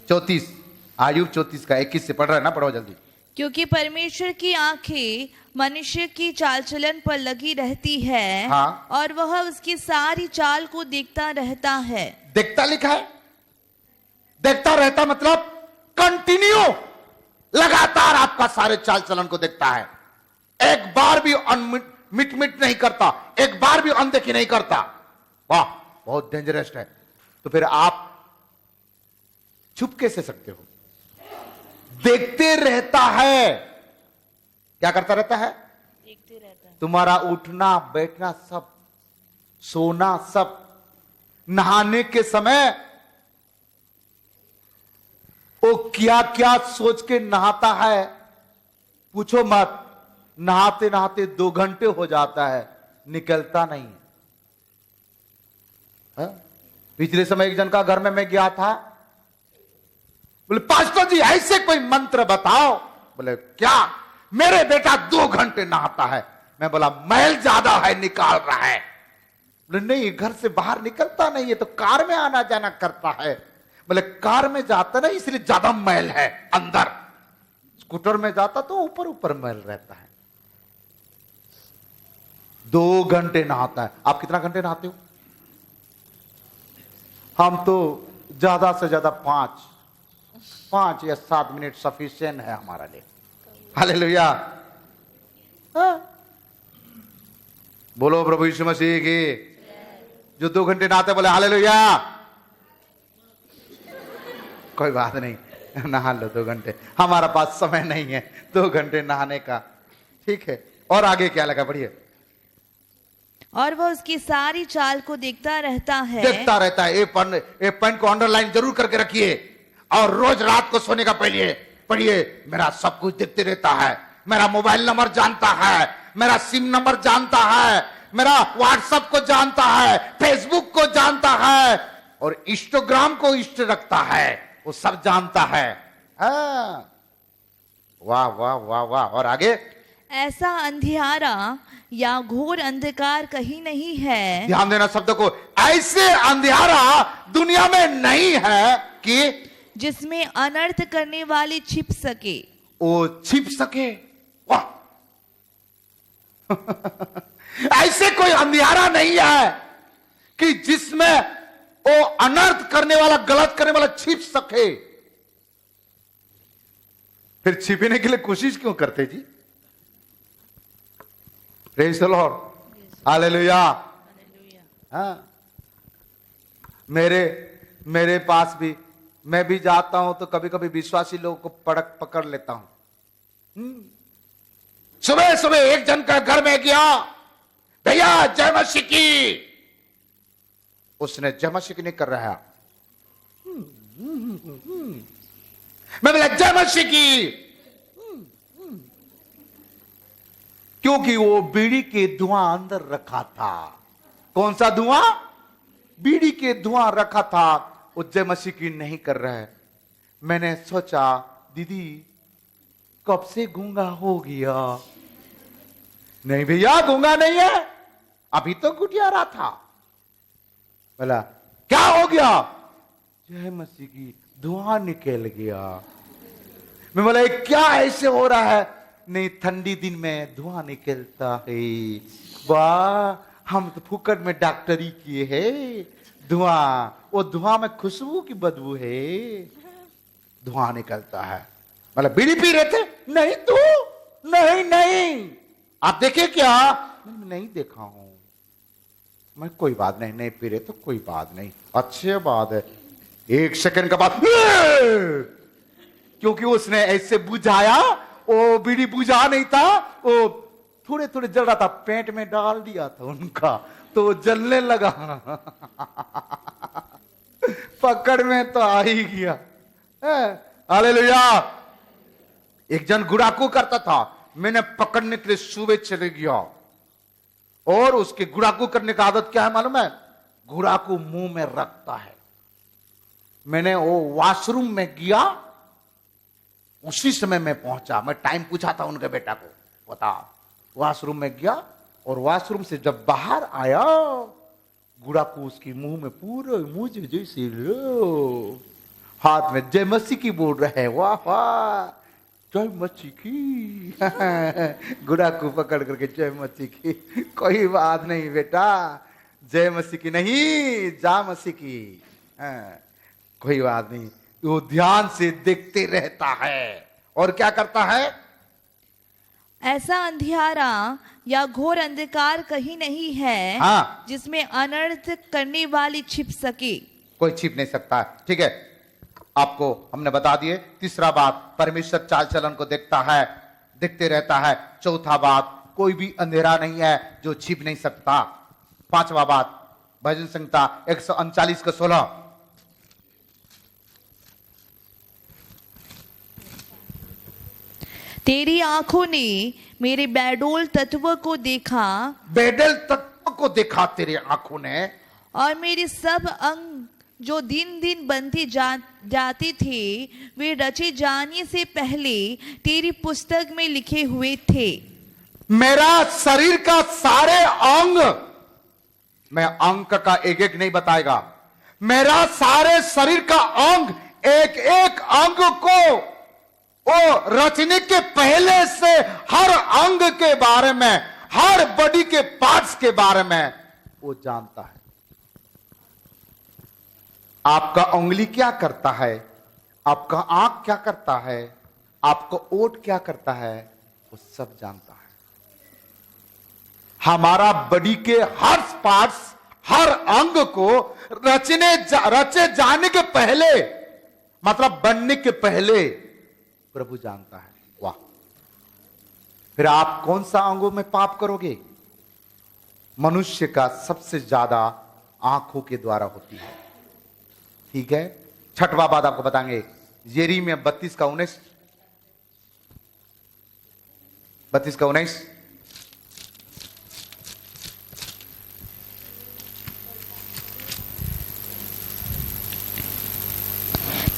34 आयुब 34 का 21 से पढ़ रहा है ना, पढ़ो जल्दी। क्योंकि परमेश्वर की आंखें मनुष्य की चाल चलन पर लगी रहती है, हाँ। और वह उसकी सारी चाल को देखता रहता है। देखता लिखा है, देखता रहता मतलब कंटिन्यू, लगातार आपका सारे चाल चलन को देखता है, एक बार भी मिट नहीं करता, एक बार भी अनदेखी नहीं करता। वाह, बहुत डेंजरस है। तो फिर आप छुप कैसे सकते हो? देखते रहता है। क्या करता रहता है? देखते रहता है। तुम्हारा उठना बैठना सब, सोना सब। नहाने के समय वो क्या क्या सोच के नहाता है, पूछो मत। नहाते नहाते 2 घंटे हो जाता है, निकलता नहीं है। पिछले समय एक जन का घर में मैं गया था, बोले पास्टर जी ऐसे कोई मंत्र बताओ। बोले क्या? मेरे बेटा 2 घंटे नहाता है। मैं बोला मैल ज्यादा है, निकाल रहा है। बोले नहीं, घर से बाहर निकलता नहीं है, तो कार में आना जाना करता है। बोले कार में जाता नहीं इसलिए ज्यादा मैल है अंदर, स्कूटर में जाता तो ऊपर ऊपर मैल रहता है। 2 घंटे नहाता है। आप कितना घंटे नहाते हो? हम तो ज्यादा से ज्यादा 5 या 7 मिनट सफिशिएंट है हमारा लिए। हालेलुया। बोलो प्रभु यीशु मसीह की। जो 2 घंटे नहाते बोले हालेलुया। कोई बात नहीं, नहा लो 2 घंटे, हमारा पास समय नहीं है 2 घंटे नहाने का। ठीक है, और आगे क्या लगा? बढ़िए। और वह उसकी सारी चाल को देखता रहता है। देखता रहता है। ये पॉइंट को अंडरलाइन जरूर करके रखिए, और रोज रात को सोने का पहले पढ़िए। मेरा सब कुछ देखते रहता है, मेरा मोबाइल नंबर जानता है, मेरा सिम नंबर जानता है, मेरा व्हाट्सएप को जानता है, फेसबुक को जानता है, और इंस्टाग्राम को इष्ट रखता है, वो सब जानता है। वाह वाह वाह वाह। और आगे? ऐसा अंधियारा या घोर अंधकार कहीं नहीं है। ध्यान देना शब्द को। ऐसे अंधियारा दुनिया में नहीं है कि जिसमें अनर्थ करने वाले छिप सके। वो छिप सके। वाह ऐसे कोई अंधियारा नहीं है कि जिसमें वो अनर्थ करने वाला, गलत करने वाला छिप सके। फिर छिपने के लिए कोशिश क्यों करते जी? Praise the Lord, hallelujah. हाँ, मेरे पास भी, मैं भी जाता हूं तो कभी कभी विश्वासी लोगों को पकड़ लेता हूं। सुबह सुबह एक जन का घर में गया, भैया जय मसीह की। उसने जय मसीह की नहीं कर रहा है। मैं बोला जय मसीह की, क्योंकि वो बीड़ी के धुआं अंदर रखा था। कौन सा धुआं? बीड़ी के धुआं रखा था। वो जय मसीह की नहीं कर रहा है। मैंने सोचा दीदी कब से गूंगा हो गया? नहीं भैया गूंगा नहीं है, अभी तो गुटिया रहा था। बोला क्या हो गया? जय मसीह की धुआं निकल गया। मैं बोला क्या ऐसे हो रहा है? नहीं, ठंडी दिन में धुआं निकलता है। वाह, हम तो फुकट में डॉक्टरी किए है। धुआं, वो धुआं में खुशबू की बदबू है, धुआं निकलता है। मतलब बीड़ी पी रहे थे? नहीं तो नहीं आप देखे क्या? नहीं देखा हूं मैं। कोई बात नहीं, नहीं पी रहे तो कोई बात नहीं, अच्छी बात है। 1 सेकंड का बाद क्योंकि उसने ऐसे बुझाया, वो बीड़ी बुझा नहीं था, वो थोड़े थोड़े जल रहा था, पेट में डाल दिया था उनका, तो जलने लगा। पकड़ में तो आ ही गया। हालेलुया। एक जन गुड़ाकू करता था, मैंने पकड़ने के लिए सुबह चले गया, और उसके गुड़ाकू करने का आदत क्या है मालूम है? गुड़ाकू मुंह में रखता है। मैंने वो वॉशरूम में गया, उसी समय मैं पहुंचा। मैं टाइम पूछा था उनके बेटा को, बता। वॉशरूम में गया, और वॉशरूम से जब बाहर आया, गुड़ाकू उसकी मुंह में पूरा मुझे जैसे लो, हाथ में जय मसीह की बोल रहे हैं। वाह वाह, जय मसीह की। गुड़ाकू पकड़ करके जय मसीह की। कोई बात नहीं बेटा, जय मसीह की नहीं, जा मसीह की। कोई बात नहीं। वो ध्यान से देखते रहता है, और क्या करता है? ऐसा अंधियारा या घोर अंधकार कहीं नहीं है हाँ। जिसमें अनर्थ करने वाली छिप सके। कोई छिप नहीं सकता है। ठीक है, आपको हमने बता दिए। तीसरा बात, परमेश्वर चाल चलन को देखता है, देखते रहता है। चौथा बात, कोई भी अंधेरा नहीं है जो छिप नहीं सकता। पांचवा बात, भजन संहिता 139 का 16, तेरी आंखों ने मेरे बैडोल तत्व को देखा, बेडल तत्व को देखा तेरी आंखों ने, और मेरे सब अंग जो दिन दिन बनते जाते थे वे रचे जाने से पहले तेरी पुस्तक में लिखे हुए थे। मेरा शरीर का सारे अंग, मैं अंक का एक एक नहीं बताएगा, मेरा सारे शरीर का अंग, एक एक अंग को वो रचने के पहले से हर अंग के बारे में, हर बॉडी के पार्ट्स के बारे में वो जानता है। आपका उंगली क्या करता है, आपका आंख क्या करता है, आपका ओठ क्या करता है, वो सब जानता है। हमारा बॉडी के हर पार्ट्स, हर अंग को रचे जाने के पहले, मतलब बनने के पहले प्रभु जानता है। वाह! फिर आप कौन सा अंगों में पाप करोगे? मनुष्य का सबसे ज्यादा आंखों के द्वारा होती है। ठीक है, छठवा बात आपको बताएंगे, यिर्मयाह 32 का 19, 32 का 19,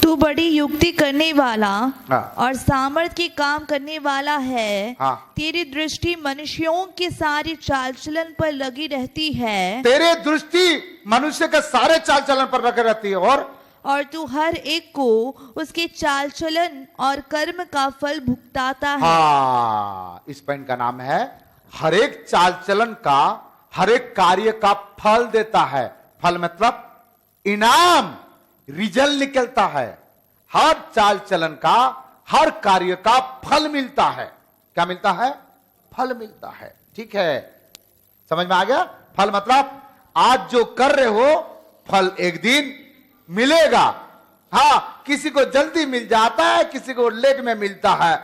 तू बड़ी युक्ति करने वाला हाँ। और सामर्थ के काम करने वाला है। हाँ। तेरी दृष्टि मनुष्यों के सारे चाल चलन पर लगी रहती है, तेरे दृष्टि मनुष्य के सारे चाल चलन पर लगी रहती है, और तू हर एक को उसके चाल चलन और कर्म का फल भुगताता है। हाँ, इस पॉइंट का नाम है हर एक चाल चलन का, हर एक कार्य का फल देता है। फल मतलब इनाम, रिजल्ट निकलता है। हर चाल चलन का, हर कार्य का फल मिलता है। क्या मिलता है? फल मिलता है। ठीक है, समझ में आ गया? फल मतलब आज जो कर रहे हो, फल एक दिन मिलेगा। हाँ, किसी को जल्दी मिल जाता है, किसी को लेट में मिलता है,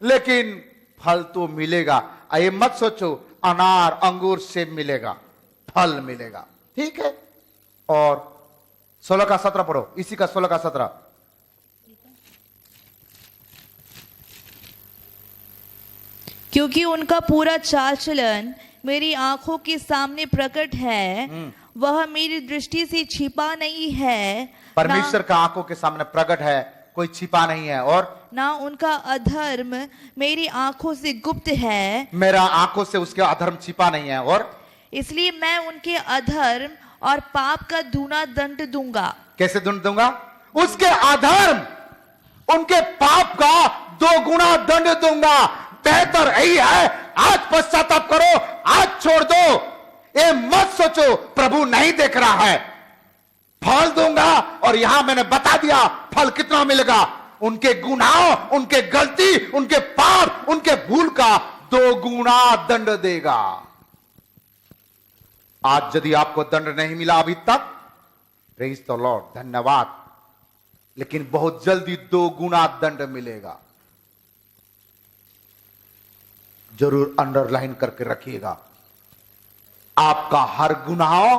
लेकिन फल तो मिलेगा। ये मत सोचो अनार अंगूर से मिलेगा, फल मिलेगा। ठीक है, और 16 का 17 पढ़ो, इसी का 16 का 17। क्योंकि उनका पूरा चाल चलन मेरी आंखों के सामने प्रकट है, वह मेरी दृष्टि से छिपा नहीं है। परमेश्वर का आंखों के सामने प्रकट है, कोई छिपा नहीं है। और ना उनका अधर्म मेरी आंखों से गुप्त है, मेरा आंखों से उसके अधर्म छिपा नहीं है। और इसलिए मैं उनके अधर्म और पाप का दूना दंड दूंगा। कैसे दंड दूंगा? उसके अधर्म, उनके पाप का 2 गुना दंड दूंगा। बेहतर यही है, आज पश्चाताप करो, आज छोड़ दो। ये मत सोचो प्रभु नहीं देख रहा है, फल दूंगा। और यहां मैंने बता दिया फल कितना मिलेगा। उनके गुनाहों, उनके गलती, उनके पाप, उनके भूल का 2 गुना दंड देगा। आज यदि आपको दंड नहीं मिला अभी तक, प्रेज द लॉर्ड, धन्यवाद, लेकिन बहुत जल्दी 2 गुना दंड मिलेगा। जरूर अंडरलाइन करके रखिएगा। आपका हर गुनाहों,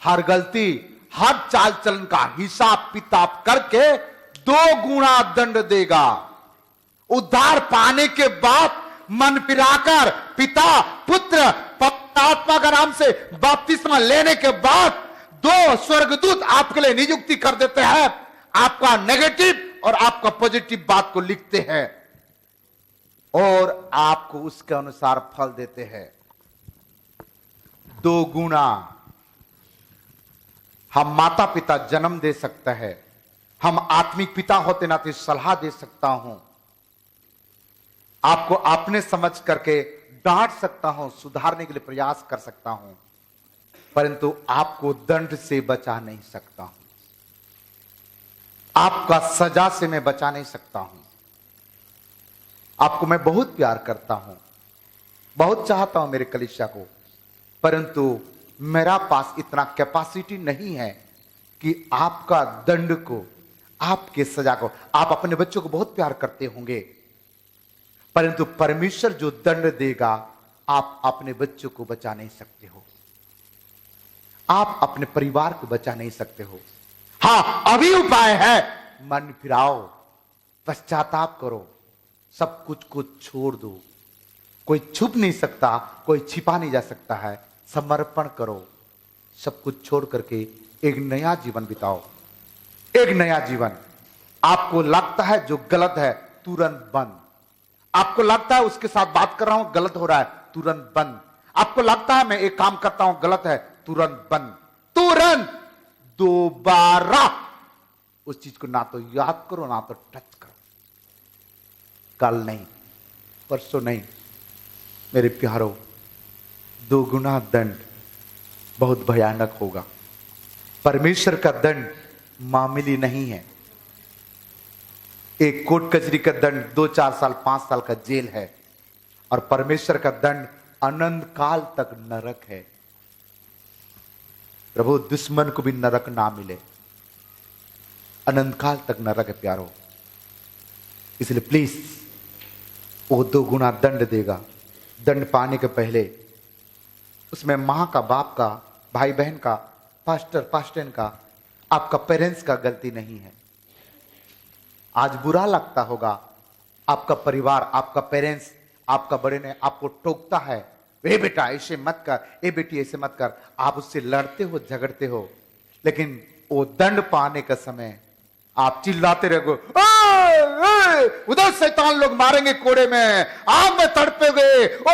हर गलती, हर चाल चलन का हिसाब किताब करके 2 गुना दंड देगा। उद्धार पाने के बाद मन फिराकर पिता, पुत्र, पवित्र आत्मा का नाम से बपतिस्मा लेने के बाद 2 स्वर्गदूत आपके लिए नियुक्ति कर देते हैं। आपका नेगेटिव और आपका पॉजिटिव बात को लिखते हैं और आपको उसके अनुसार फल देते हैं 2 गुना। हम माता पिता जन्म दे सकते हैं, हम आत्मिक पिता होते नाते सलाह दे सकता हूं, आपको अपने समझ करके डांट सकता हूं, सुधारने के लिए प्रयास कर सकता हूं, परंतु आपको दंड से बचा नहीं सकता हूं, आपका सजा से मैं बचा नहीं सकता हूं। आपको मैं बहुत प्यार करता हूं, बहुत चाहता हूं मेरे कलीसिया को, परंतु मेरा पास इतना कैपेसिटी नहीं है कि आपका दंड को, आपके सजा को, आप अपने बच्चों को बहुत प्यार करते होंगे, परंतु परमेश्वर जो दंड देगा आप अपने बच्चों को बचा नहीं सकते हो, आप अपने परिवार को बचा नहीं सकते हो। हां, अभी उपाय है, मन फिराओ, पश्चाताप करो, सब कुछ को छोड़ दो। कोई छुप नहीं सकता, कोई छिपा नहीं जा सकता है। समर्पण करो, सब कुछ छोड़ करके एक नया जीवन बिताओ, एक नया जीवन। आपको लगता है जो गलत है तुरंत बंद, आपको लगता है उसके साथ बात कर रहा हूं गलत हो रहा है, तुरंत बंद। आपको लगता है मैं एक काम करता हूं गलत है, तुरंत बंद, तुरंत। दोबारा उस चीज को ना तो याद करो ना तो टच करो। कल नहीं, परसों नहीं, मेरे प्यारों, 2 गुना दंड बहुत भयानक होगा। परमेश्वर का दंड मामूली नहीं है। एक कोर्ट कचहरी का दंड 2-4 साल 5 साल का जेल है, और परमेश्वर का दंड अनंत काल तक नरक है। प्रभु दुश्मन को भी नरक ना मिले, अनंत काल तक नरक है प्यारो। इसलिए प्लीज वो 2 गुना दंड देगा। दंड पाने के पहले उसमें मां का, बाप का, भाई बहन का, पास्टर का, आपका पेरेंट्स का गलती नहीं है। आज बुरा लगता होगा, आपका परिवार, आपका पेरेंट्स, आपका बड़े ने आपको टोकता है, ए बेटा ऐसे मत कर, ए बेटी ऐसे मत कर, आप उससे लड़ते हो, झगड़ते हो, लेकिन वो दंड पाने का समय आप चिल्लाते रहोगे, उधर शैतान लोग मारेंगे कोड़े में, आग में तड़पेगे, वो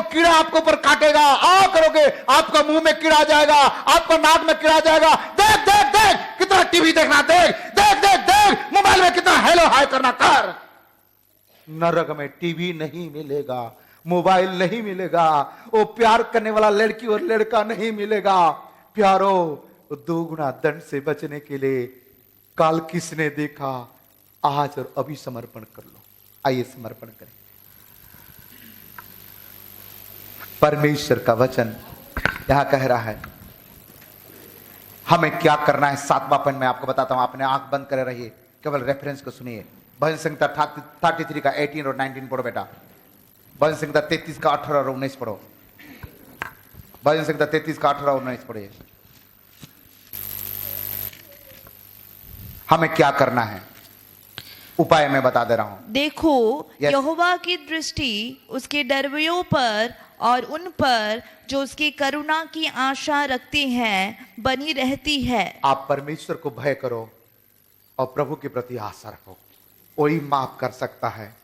कीड़ा आपके ऊपर काटेगा, आ करोगे, आपका मुंह में कीड़ा जाएगा, आपका नाक में कीड़ा जाएगा। देख देख देख कितना टीवी देखना, देख देख देख देख मोबाइल में कितना हेलो हाय करना कर। नरक में टीवी नहीं मिलेगा, मोबाइल नहीं मिलेगा, वो प्यार करने वाला लड़की और लड़का नहीं मिलेगा। प्यारो, 2 गुना दंड से बचने के लिए काल किसने देखा, आज और अभी समर्पण कर लो। आइए समर्पण करें। परमेश्वर का वचन यहां कह रहा है हमें क्या करना है। 7वां पॉइंट मैं आपको बताता हूं, आपने आंख बंद करे रहिए, केवल रेफरेंस को सुनिए। भजन संहिता 33 का 18 और 19 पढ़ो बेटा। भजन संहिता 33 का 18 और 19 पढ़ो। भजन संहिता 33 का 18 और 19 पढ़िए। हमें क्या करना है, उपाय मैं बता दे रहा हूं। देखो, Yes. यहोवा की दृष्टि उसके डरवैयों पर और उन पर जो उसकी करुणा की आशा रखते हैं बनी रहती है। आप परमेश्वर को भय करो और प्रभु के प्रति आशा रखो। वही माफ कर सकता है,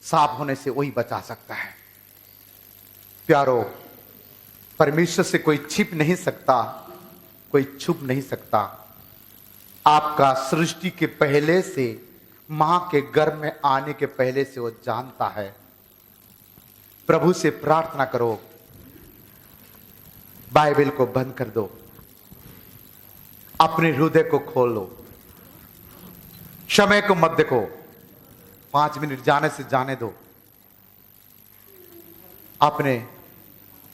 साफ होने से वही बचा सकता है। प्यारो, परमेश्वर से कोई छिप नहीं सकता, कोई छुप नहीं सकता। आपका सृष्टि के पहले से, मां के गर्भ में आने के पहले से वो जानता है। प्रभु से प्रार्थना करो, बाइबल को बंद कर दो, अपने हृदय को खोल लो, समय को मत देखो, 5 मिनट जाने से जाने दो। अपने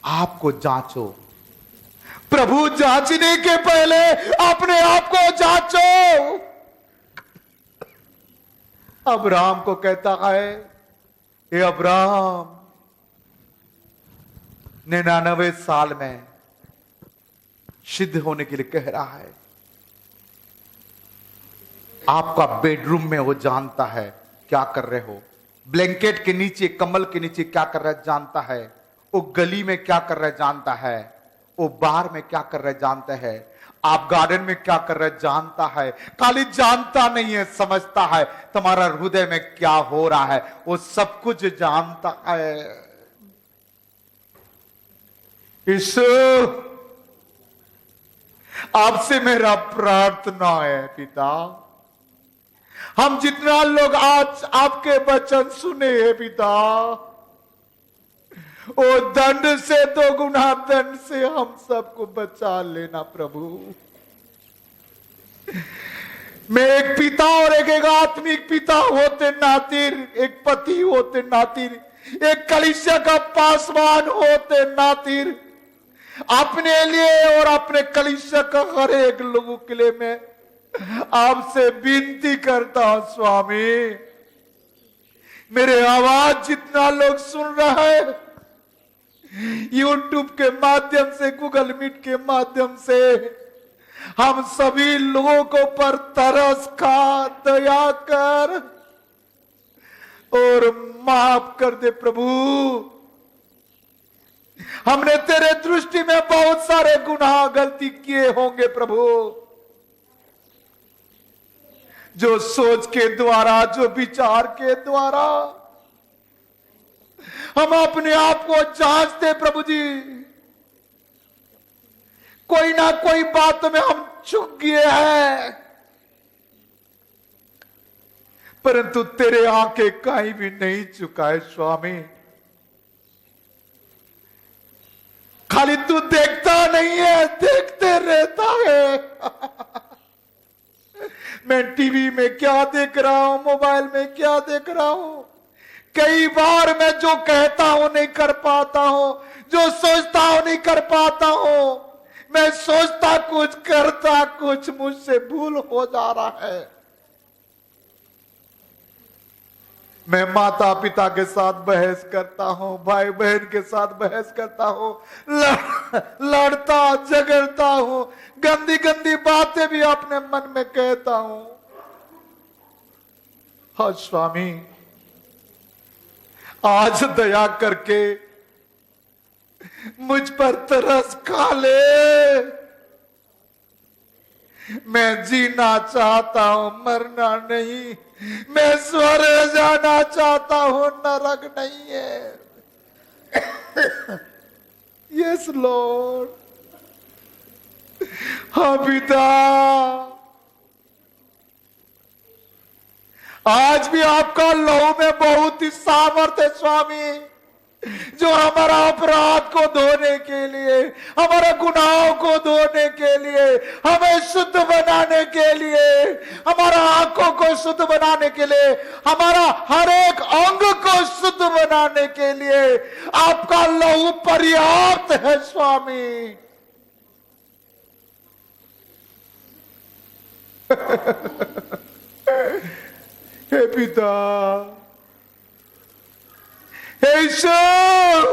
आप को जांचो। प्रभु जांचने के पहले अपने आप को जांचो। अब्राहम को कहता है, ये अब्राहम 99 साल में सिद्ध होने के लिए कह रहा है। आपका बेडरूम में वो जानता है क्या कर रहे हो, ब्लैंकेट के नीचे, कम्बल के नीचे क्या कर रहा है जानता है, वो गली में क्या कर रहा है जानता है, वो बाहर में क्या कर रहा है जानता है, आप गार्डन में क्या कर रहे जानता है। खाली जानता नहीं है, समझता है तुम्हारा हृदय में क्या हो रहा है, वो सब कुछ जानता है। यीशु, आपसे मेरा प्रार्थना है पिता, हम जितना लोग आज आपके वचन सुने हैं पिता, वो दंड से, 2 गुना दंड से हम सबको बचा लेना प्रभु। मैं एक पिता और एक आत्मिक पिता होते नातिर, एक पति होते नातिर, एक कलीसिया का पासवान होते नातिर अपने लिए और अपने कलीसिया का हर एक लोगों के लिए मैं आपसे विनती करता हूं स्वामी, मेरे आवाज जितना लोग सुन रहा है, यूट्यूब के माध्यम से, गूगल मीट के माध्यम से, हम सभी लोगों को पर तरस खा, दया कर और माफ कर दे प्रभु। हमने तेरे दृष्टि में बहुत सारे गुनाह गलती किए होंगे प्रभु, जो सोच के द्वारा, जो विचार के द्वारा हम अपने आप को जांचते प्रभु जी, कोई ना कोई बात में हम चूक गए हैं, परंतु तेरे आंखें कहीं भी नहीं चुकाए स्वामी। खाली तू देखता नहीं है, देखते रहता है। मैं टीवी में क्या देख रहा हूं, मोबाइल में क्या देख रहा हूं, कई बार मैं जो कहता हूं नहीं कर पाता हूं, जो सोचता हूं नहीं कर पाता हूं, मैं सोचता कुछ करता कुछ, मुझसे भूल हो जा रहा है। मैं माता पिता के साथ बहस करता हूं, भाई बहन के साथ बहस करता हूं, लड़ता झगड़ता हूं, गंदी गंदी बातें भी अपने मन में कहता हूं। हाँ स्वामी, आज दया करके मुझ पर तरस खा ले। मैं जीना चाहता हूं, मरना नहीं। मैं स्वर्ग जाना चाहता हूं, नरक नहीं है। Yes Lord. हाँ पिता, आज भी आपका लहू में बहुत ही सामर्थ्य है स्वामी, जो हमारा अपराध को धोने के लिए, हमारा गुनाहों को धोने के लिए, हमें शुद्ध बनाने के लिए, हमारा आंखों को शुद्ध बनाने के लिए, हमारा हर एक अंग को शुद्ध बनाने के लिए आपका लहू पर्याप्त है स्वामी। हे पिता, हे ईश्वर,